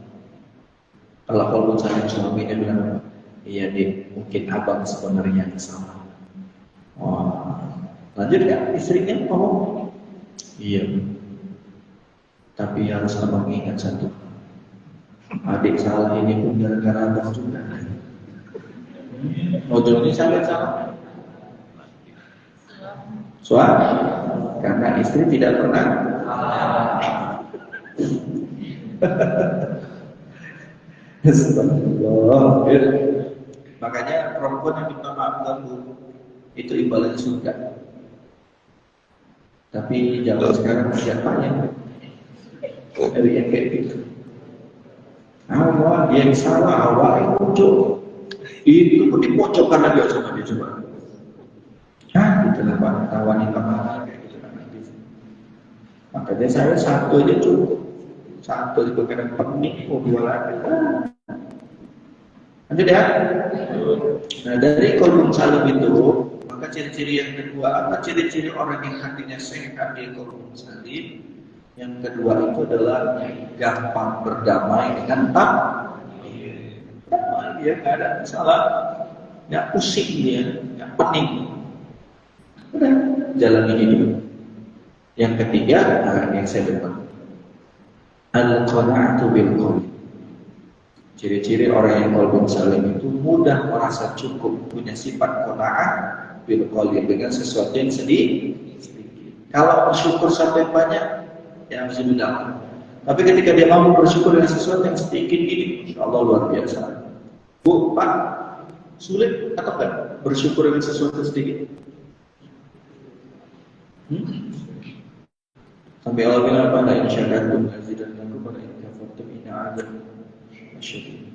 Kalau qalbun salim suaminya bilang apa? Iya Dik, mungkin abang sebenarnya yang salah. Wah, lanjut ya, istrinya ngomong. Iya, tapi harus abang ingat satu. Adik salah ini pun gara-gara abang juga. Ojol ini salah. Soal karena istri tidak pernah. Astagfirullah. Makanya perempuan yang minta maaf ganggu itu imbalannya surga. Tapi zaman sekarang siapanya dari yang kayak gitu. Awal yang salah, awal yang muncul itu pun dipojokkan lagi sama dia coba. Gitu lah Pak, wanita mana kayak gitu kan. Makanya saya satu aja cukup. Satu itu kadang pening, mau dua lagi. Lanjut ya. Nah dari qalbun salim itu, maka ciri-ciri yang kedua apa? Ciri-ciri orang yang hatinya sehat di qalbun salim. Yang kedua itu adalah gampang berdamai dengan damai, dia nggak ada masalah, nggak pusing dia, nggak pening. Udah jalani hidup. Yang ketiga, yang saya dengar, al-qana'atu bil qaul. Ciri-ciri orang yang qalbun salim itu mudah merasa cukup, punya sifat qanaah bil qaul dengan sesuatu yang sedikit. Kalau bersyukur sampai banyak, ya masih mudah. Tapi ketika dia mampu bersyukur dengan sesuatu yang sedikit ini, insyaallah luar biasa. Bu, Pak, sulit atau enggak bersyukur dengan sesuatu sedikit? Sampai Allah bilang apa? La in syakartum lazidannakum wa la in kafartum inna 'adzabi lasyadid.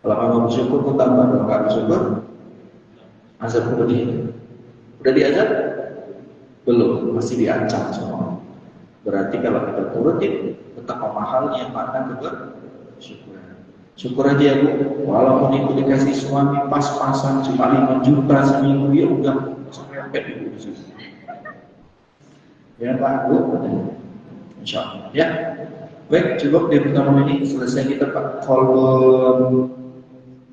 Kalau kamu bersyukur, kau tambah. Kalau enggak bersyukur, azab pedih. Udah diazab? Belum, masih diancam semua. Berarti kalau kita turutin betapa mahalnya makna bersyukur. Syukur aja ya Bu, walaupun ibu dikasih suami pas-pasan cuma 5 juta seminggu, ya udah sampai ibu di situ. Ya Pak Bu, insyaallah ya. Baik, cukup di pertemuan ini selesai kita Pak. Qalbun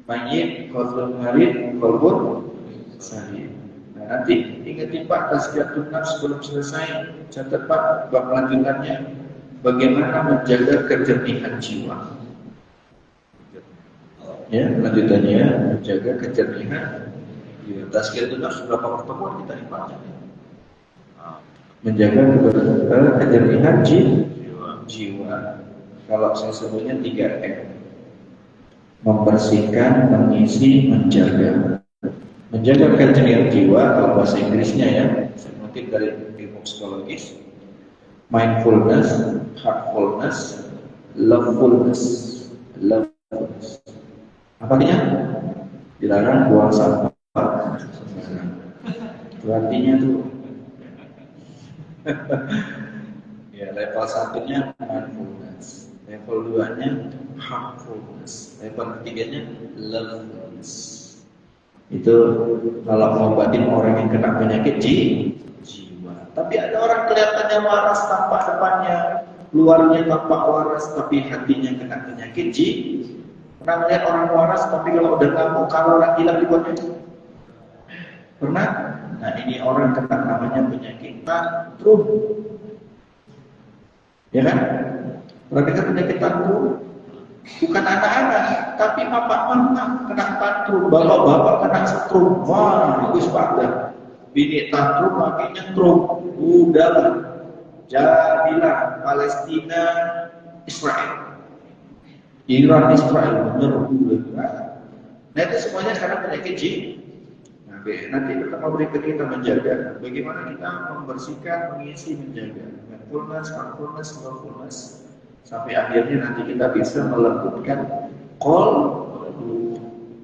mayyit, qalbun marid, qalbun salim. Nah, nanti ingetin Pak, tazkiyatun nafs belum selesai. Catat Pak, bab lanjutannya bagaimana menjaga kejernihan jiwa. Ya, lanjutannya menjaga kejernihan jiwa. Tazkiyatun nafs berapa pertemuan kita dibaca. Menjaga kejernihan jiwa. Kalau saya sebutnya 3M. Membersihkan, mengisi, menjaga. Menjaga kejernihan jiwa, kalau bahasa Inggrisnya ya, saya mungkin dari ilmu psikologis, mindfulness, heartfulness, lovefulness. Apa artinya? Dilarang buang sampah. Itu artinya tuh. Ya, level 1-nya mindfulness, level 2-nya heartfulness, level 3-nya lovefulness. Itu kalau ngobatin orang yang kena penyakit jiwa. Tapi ada orang kelihatannya waras tampak depannya, luarnya tampak waras tapi hatinya kena penyakit jiwa. Pernah melihat orang waras tapi kalau udah ngamuk kalau orang gila dibuatnya? Pernah? Nah, ini orang kena namanya penyakit tantrum. Ya kan? Pernah dengar penyakit tantrum? Bukan anak-anak, tapi bapak-bapak kena tantrum, bapak-bapak kena setrum. Wah, itu pada bini tantrum, laki nyetrum. Udahlah, jadilah Palestina, Israel, Iran, Israel menyerbu. Nah itu semuanya karena penyakit jiwa. Nanti pertemuan berikutnya kita menjaga bagaimana kita membersihkan, mengisi, menjaga mindfulness, mindfulness, mindfulness. Sampai akhirnya nanti kita bisa melembutkan qalbu,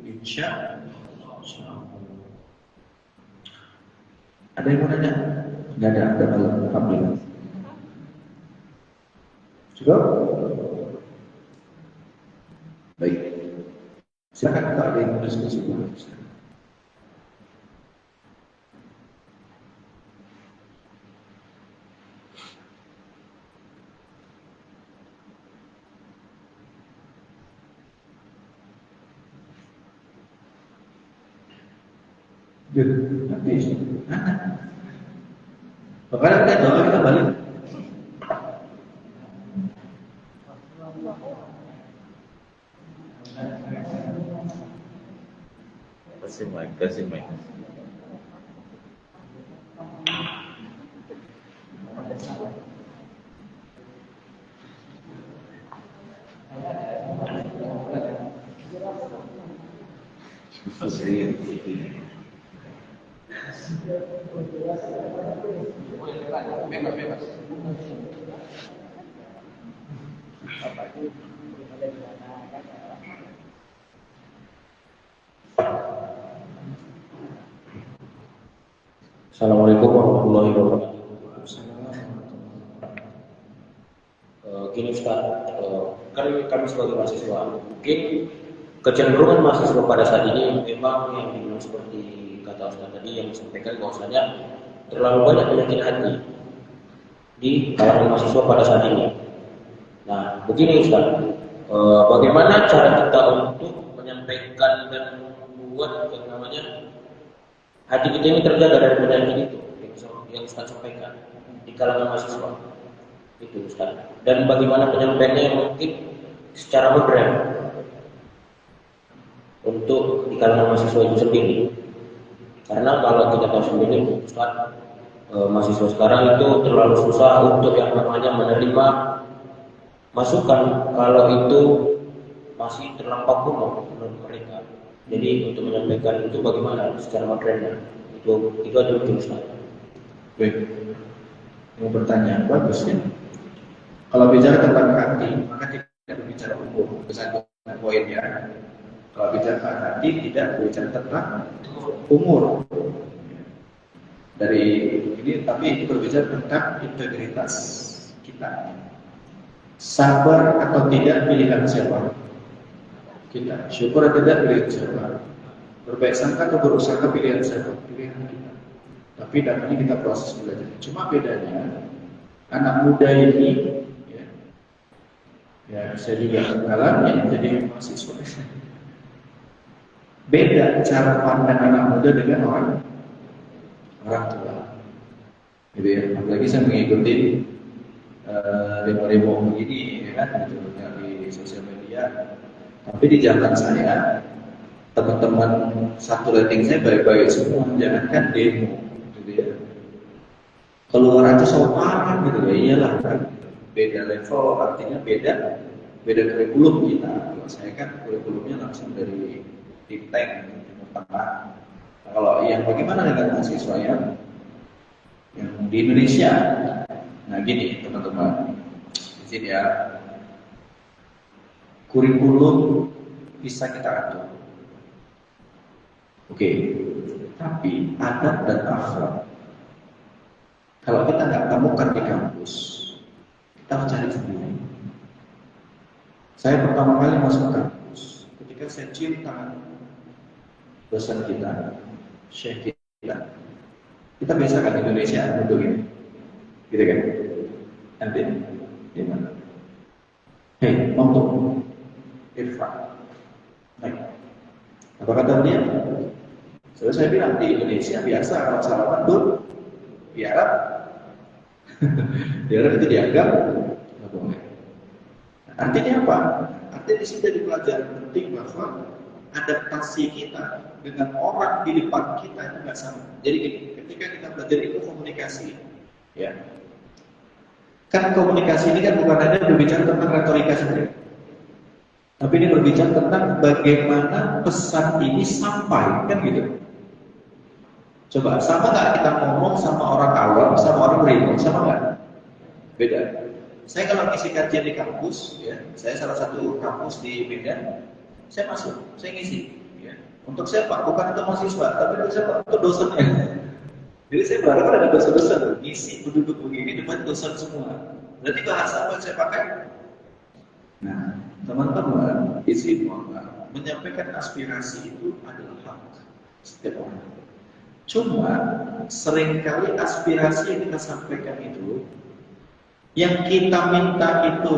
insya Allah. Ada yang mau nanya? Nggak ada malam. Alhamdulillah. Cukup? Baik. Silakan kalau ada yang mau diskusi. Habis. Makanya kita doa kita balik. Kasih mic. Bebas. Assalamualaikum warahmatullahi wabarakatuh. Gini Ustaz, kan kami sebagai mahasiswa, mungkin kecenderungan mahasiswa pada saat ini memang yang dibilang seperti kata Ustaz tadi yang disampaikan bahwasanya terlalu banyak penyakit hati di kalangan mahasiswa pada saat ini. Nah, begini Ustaz, bagaimana cara kita untuk menyampaikan dan membuat yang namanya hati kita ini terjaga dari penyakit itu yang Ustaz sampaikan di kalangan mahasiswa itu Ustaz. Dan bagaimana penyampaiannya yang mungkin secara modern untuk di kalangan mahasiswa itu sendiri. Karena kalau kita tahu sendiri Ustaz, mahasiswa sekarang itu terlalu susah untuk yang namanya menerima masukan kalau itu masih terlampau kuno menurut mereka. Jadi untuk menyampaikan itu bagaimana secara modern itu aja mungkin Ustaz. Baik, mau bertanya bagus ya. Kalau bicara tentang hati, maka tidak berbicara umur, besar poinnya. Kalau bicara hati, tidak berbicara tentang umur. Dari ini, tapi itu berbicara tentang integritas kita. Sabar atau tidak pilihan siapa? Kita. Syukur atau tidak pilihan siapa? Berbaik sangka atau berusaha pilihan siapa? Pilihan kita. Tapi namanya kita proses belajar. Cuma bedanya anak muda ini, ya saya juga mengalami jadi mahasiswa. Beda cara pandang anak muda dengan orang orang tua. Gitu ya. Apalagi saya mengikuti demo-demo begini ya kan, gitu, di sosial media. Tapi di zaman saya, teman-teman satu rating saya baik-baik semua, jangankan demo, gitu ya. Keluar aja sopan gitu ya, iyalah kan. Beda level, artinya beda kurikulum kita. Kalau saya kan kurikulumnya langsung dari think tank Timur Tengah. Nah, kalau yang bagaimana dengan mahasiswa yang di Indonesia? Nah gini teman-teman, di sini ya, kurikulum bisa kita atur. Oke, tapi adab dan akhlak, kalau kita nggak temukan di kampus, kita harus cari sendiri. Saya pertama kali masuk kampus, ketika saya cium tangan dosen kita, syekh kita biasa kan Indonesia duduk ini, gitu kan? Nanti, gimana? Hei, ngomong, Irfan, naik. Apa kata dia? Saya bilang di Indonesia biasa kalau salaman dulu, biarap, biarap itu dianggap nggak boleh. Artinya apa? Artinya di sini dari pelajaran penting bahwa adaptasi kita dengan orang di depan kita itu nggak sama. Jadi ketika kita belajar itu komunikasi, ya. Kan komunikasi ini kan bukan hanya berbicara tentang retorika saja, tapi ini berbicara tentang bagaimana pesan ini sampai, kan gitu. Coba sama nggak kita ngomong sama orang awam, sama orang beriman, sama nggak? Beda. Saya kalau ngisi kajian di kampus, ya, saya salah satu kampus di Medan, saya masuk, saya ngisi. Ya. Untuk siapa? Bukan untuk mahasiswa, tapi untuk siapa? Untuk dosennya. Jadi saya bareng ada dosen-dosen, ngisi duduk begini depan dosen semua. Berarti bahasa apa yang saya pakai? Nah, teman-teman, isi menyampaikan aspirasi itu adalah hak setiap orang. Cuma seringkali aspirasi yang kita sampaikan itu, yang kita minta itu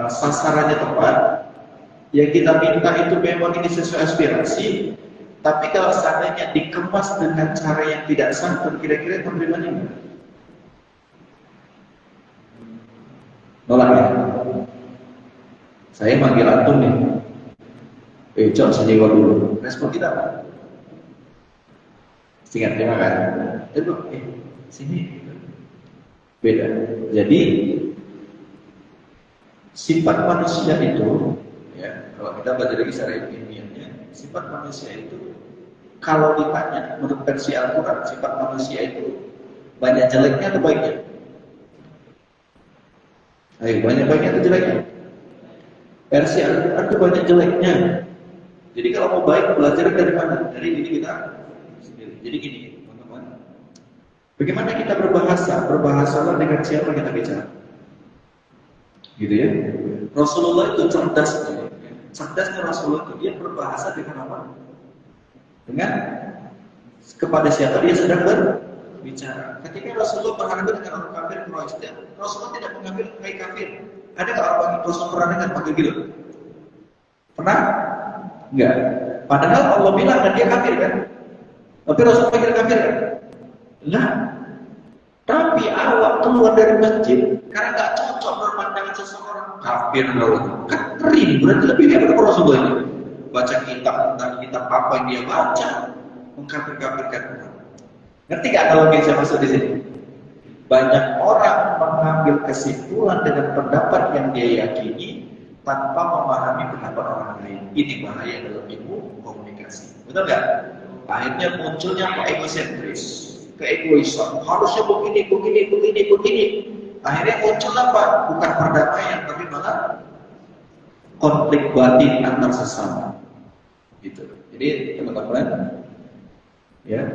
sasarannya tepat, yang kita minta itu memang ini sesuai aspirasi, tapi kalau seandainya dikemas dengan cara yang tidak santun, kira-kira penerimanya gimana? Nolak ya? Saya manggil antum nih, Cok, senyewa dulu. Respon kita apa? Singkat, terima kasih. Sini. Beda. Jadi sifat manusia itu, ya, kalau kita belajar lagi secara ilmiahnya, sifat manusia itu kalau ditanya menurut versi Al-Quran, sifat manusia itu banyak jeleknya atau baiknya? Ayo, banyak baiknya atau jeleknya? Versi Al-Quran itu banyak jeleknya. Jadi kalau mau baik, belajar dari mana? Dari diri kita sendiri. Jadi gini, teman-teman, bagaimana kita berbahasa? Berbahasalah dengan siapa kita bicara. Gitu ya. Rasulullah itu cerdas. Cerdasnya Rasulullah itu dia berbahasa dengan apa? Dengan kepada siapa dia sedang berbicara. Ketika Rasulullah berhadapan dengan orang kafir Quraisy, Rasulullah tidak mengambil hai kafir. Ada nggak orang Rasul pernah dengar panggil gitu? Pernah? Enggak. Padahal Allah bilang dan dia kafir kan? Tapi Rasul panggil kafir kan? Nah, tapi awak keluar dari masjid karena nggak cocok berpandangan seseorang kafir lalu kan kering, berarti lebih hebat Rasulullah ini. Baca kitab tentang kitab apa yang dia baca, mengkafir-kafirkan orang. Ngerti gak kalau saya masuk di sini? Banyak orang mengambil kesimpulan dengan pendapat yang dia yakini tanpa memahami pendapat orang lain. Ini bahaya dalam ilmu komunikasi. Betul nggak? Akhirnya munculnya egosentris, keegoisan. Harusnya begini. Akhirnya muncul apa? Bukan perdamaian, tapi malah konflik batin antar sesama. Gitu. Jadi teman-teman, ya,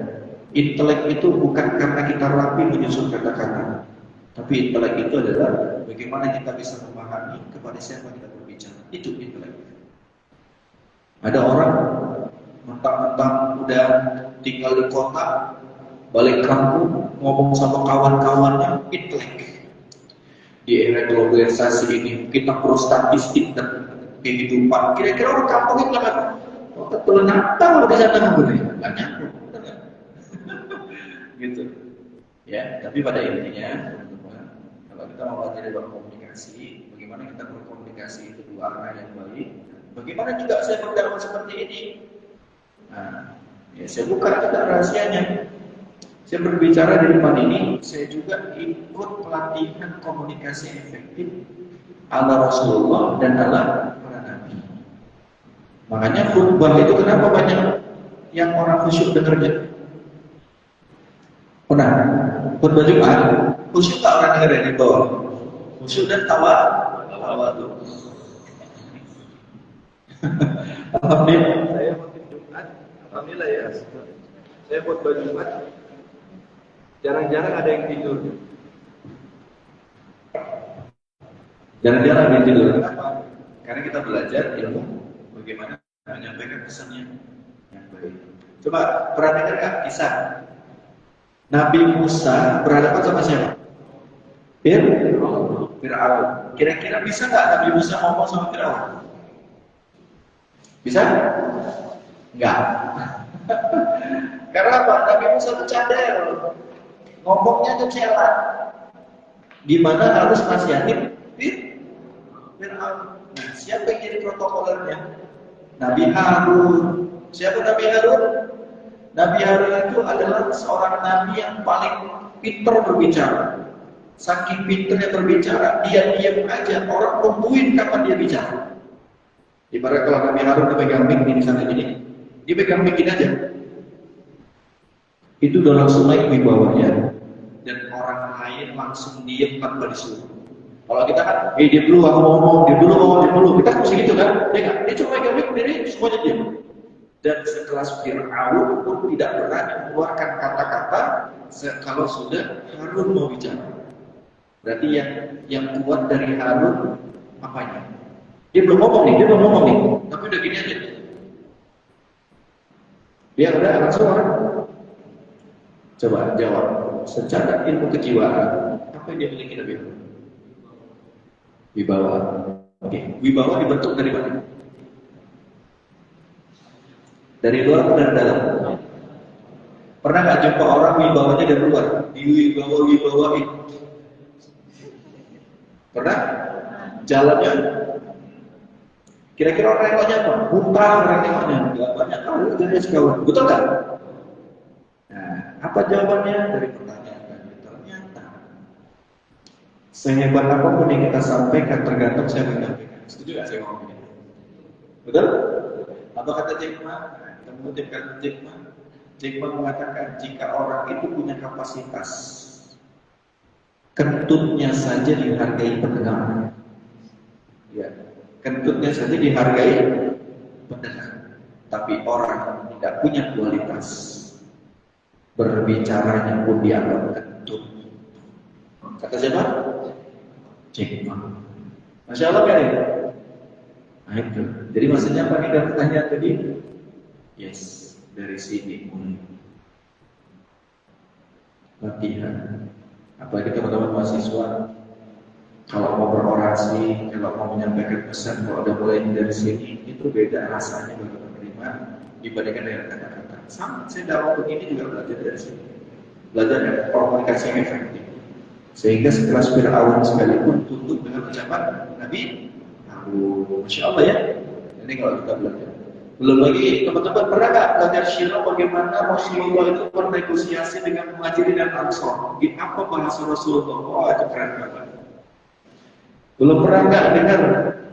intelek itu bukan karena kita rapi menyusun kata-kata, tapi intelek itu adalah bagaimana kita bisa memahami kepada siapa kita berbicara. Itu intelek. Ada orang mentang-mentang udah tinggal di kota, balik kampung, ngomong sama kawan-kawannya, intelek. Di era globalisasi ini kita perlu statistik dan kehidupan. Kira-kira orang kampung itu kan? Betul Natal di sana boleh, nggak nyambung, Ya, tapi pada intinya, teman-teman, kalau kita mau belajar berkomunikasi, bagaimana kita berkomunikasi itu dua arah yang baik. Bagaimana juga saya berdakwah seperti ini. Nah, ya saya buka juga rahasianya. Saya berbicara di depan ini, saya juga ikut pelatihan komunikasi efektif ala Rasulullah dan ala para nabi. Makanya khutbah itu kenapa banyak yang orang khusyuk dengarnya? Pernah khutbah Jumat, khusyuk tak orang dengar di bawah? Khusyuk dan tawa tuh. Alhamdulillah. Saya khotbah Jumat, alhamdulillah ya. Saya khotbah Jumat, jarang-jarang ada yang tidur. Jarang-jarang ada yang tidur. Kenapa? Karena kita belajar ilmu bagaimana menyampaikan pesannya yang baik. Coba pernah dengar nggak kisah Nabi Musa berhadapan sama siapa? Fir'aun. Kira-kira bisa nggak Nabi Musa ngomong sama Fir'aun? Bisa? Enggak. Karena apa? Nabi Musa itu cadel, ngomongnya itu celak. Gimana harus nasihatin Fir'aun? Nah, siapa yang jadi protokolernya? Nabi Harun. Siapa Nabi Harun? Nabi Harun itu adalah seorang nabi yang paling pintar berbicara. Saking pintarnya berbicara, dia diam aja, orang nungguin kapan dia bicara. Ibarat kalau Nabi Harun pegang mic di sana gini, dia pegang mic gini aja. Itu udah langsung naik wibawanya, dan orang lain langsung diam tanpa disuruh. Kalau kita kan, dia dulu aku ngomong, dia dulu, kita mesti gitu kan? Dia cuma pegang mic, dia semuanya diam. Dan sekelas Fir'aun pun tidak berani mengeluarkan kata-kata kalau sudah Harun mau bicara. Berarti yang kuat dari Harun apanya? Dia belum ngomong nih, tapi udah gini aja. Dia udah langsung orang. Coba jawab. Secara ilmu kejiwaan, apa yang dia miliki Nabi Harun? Wibawa. Oke, wibawa dibentuk dari mana? Dari luar atau dari dalam? Pernah nggak jumpa orang wibawanya dari luar? Diwibawain. Pernah? Jalannya? Kira-kira orang nengoknya apa? Muntah orang nengoknya. Nggak banyak kali jadi sekawan. Betul kan? Nah, apa jawabannya dari pertanyaan tadi? Ternyata sehebat apapun yang kita sampaikan tergantung siapa yang menyampaikan. Setuju nggak saya ngomong ini? Betul? Apa kata Jack Ma? Jack Ma mengatakan jika orang itu punya kapasitas, kentutnya saja dihargai pendengar. Ya, kentutnya saja dihargai pendengar. Tapi orang tidak punya kualitas, berbicaranya pun dianggap kentut. Kata siapa? Jack Ma. Masya Allah kan ya? Nah itu. Jadi maksudnya apa nih pertanyaan tadi? Yes, dari sini mulai latihan. Apalagi teman-teman mahasiswa, kalau mau berorasi, kalau mau menyampaikan pesan, kalau udah mulai dari sini, itu beda rasanya bagi penerima dibandingkan dengan kata-kata. Sama, saya dakwah begini juga belajar dari sini. Belajar dari komunikasi yang efektif. Sehingga sekelas Fir'aun sekalipun tutup dengan ucapan Nabi Masya Allah ya. Ini kalau kita belajar. Belum lagi teman-teman pernah nggak belajar syirah bagaimana Rasulullah itu bernegosiasi dengan Muhajirin dan Ansor? Di apa bahasa Rasulullah? Wah itu keren banget. Belum pernah nggak dengar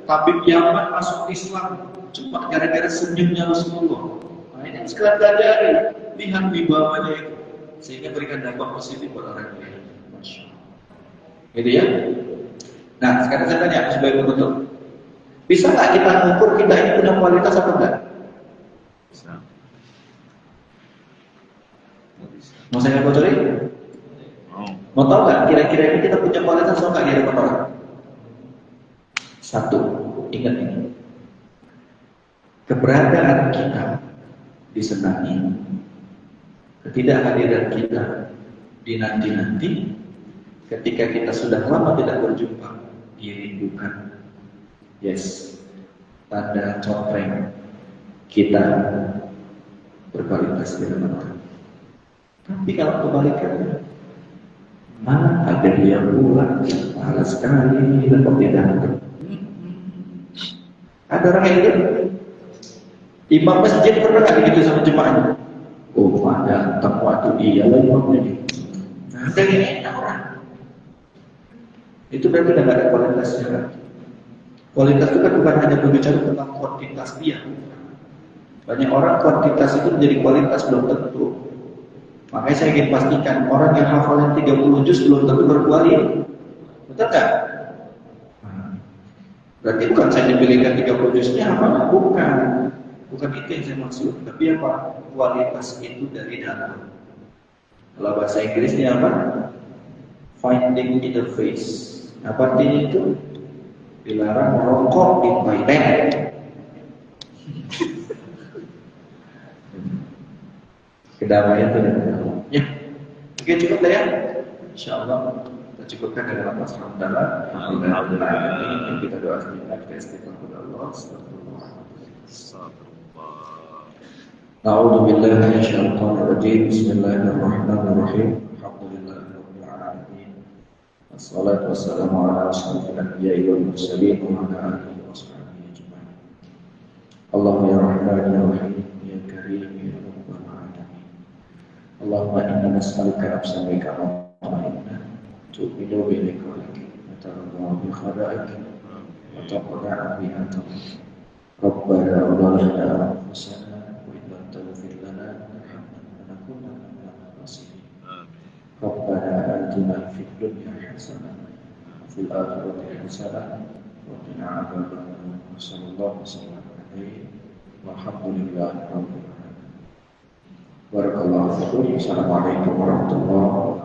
tabib Yaman masuk Islam cuma gara-gara senyumnya Rasulullah? Nah ini sekalian pelajari, lihat wibawanya itu sehingga berikan dampak positif buat orang lain. Masya Allah. Gitu ya. Nah sekarang saya tanya sebagai penutup. Bisa nggak kita mengukur kita ini punya kualitas atau enggak? Bisa. Mau saya bocorin? Mau tahu nggak kira-kira ini kita punya kualitas atau enggak di hadapan orang? Satu, ingat ini. Keberadaan kita disenangi, ketidakhadiran kita dinanti-nanti, ketika kita sudah lama tidak berjumpa, dirindukan. Yes, tanda contreng kita berkualitas di hadapan orang. Tapi kalau kebalikannya, Mana ada dia pulang, malas sekali, kok tidak ada. Ada orang yang gitu. Imam masjid pernah nggak begitu sama jemaahnya? Oh, ada takwa itu iya lah imamnya. Ada yang enak orang. Itu berarti nggak ada kualitasnya kan? Kualitas itu kan bukan hanya berbicara tentang kuantitas dia. Banyak orang kuantitas itu menjadi kualitas belum tentu. Makanya saya ingin pastikan orang yang hafalan 30 juz belum tentu berkualitas. Betul nggak? Berarti bukan saya dipilihkan 30 juznya apa? Bukan itu yang saya maksud. Tapi apa? Kualitas itu dari dalam. Kalau bahasa Inggrisnya apa? Finding interface. Apa artinya itu? Dilarang merokok di toilet. Kedamaian itu ya. Oke, cukup lah ya. InsyaAllah kita cukupkan dengan lafaz hamdalah. Alhamdulillah. Kita doa sejenak. Kita istighfar kepada Allah. Astagfirullah. A'udzu billahi minasyaitonir rajim. Bismillahirrahmanirrahim. Alhamdulillahirabbil alamin. Wassalatu wassalamu ala asyrofil anbiya'i wal mursalin wa ala alihi wa sahbihi ajma'in. Allahumma ya Rahman ya Rahim ya Karim ya Rabbal alamin. Allahumma inna nas'aluka absamika wa inna tu'minu bi liqa'ika wa tarḍa bi khada'ika wa taqna'a bi atamika. Rabbana zalamna anfusana wa in lam taghfir lana wa tarhamna lanakunanna minal khasirin. Rabbana atina fid dunya hasanah wa fil akhirati hasanah wa qina adzabannar. Sallallahu alaihi walhamdulillahi rabbil alamin. Barakallahu fiikum. Assalamualaikum warahmatullahi wabarakatuh.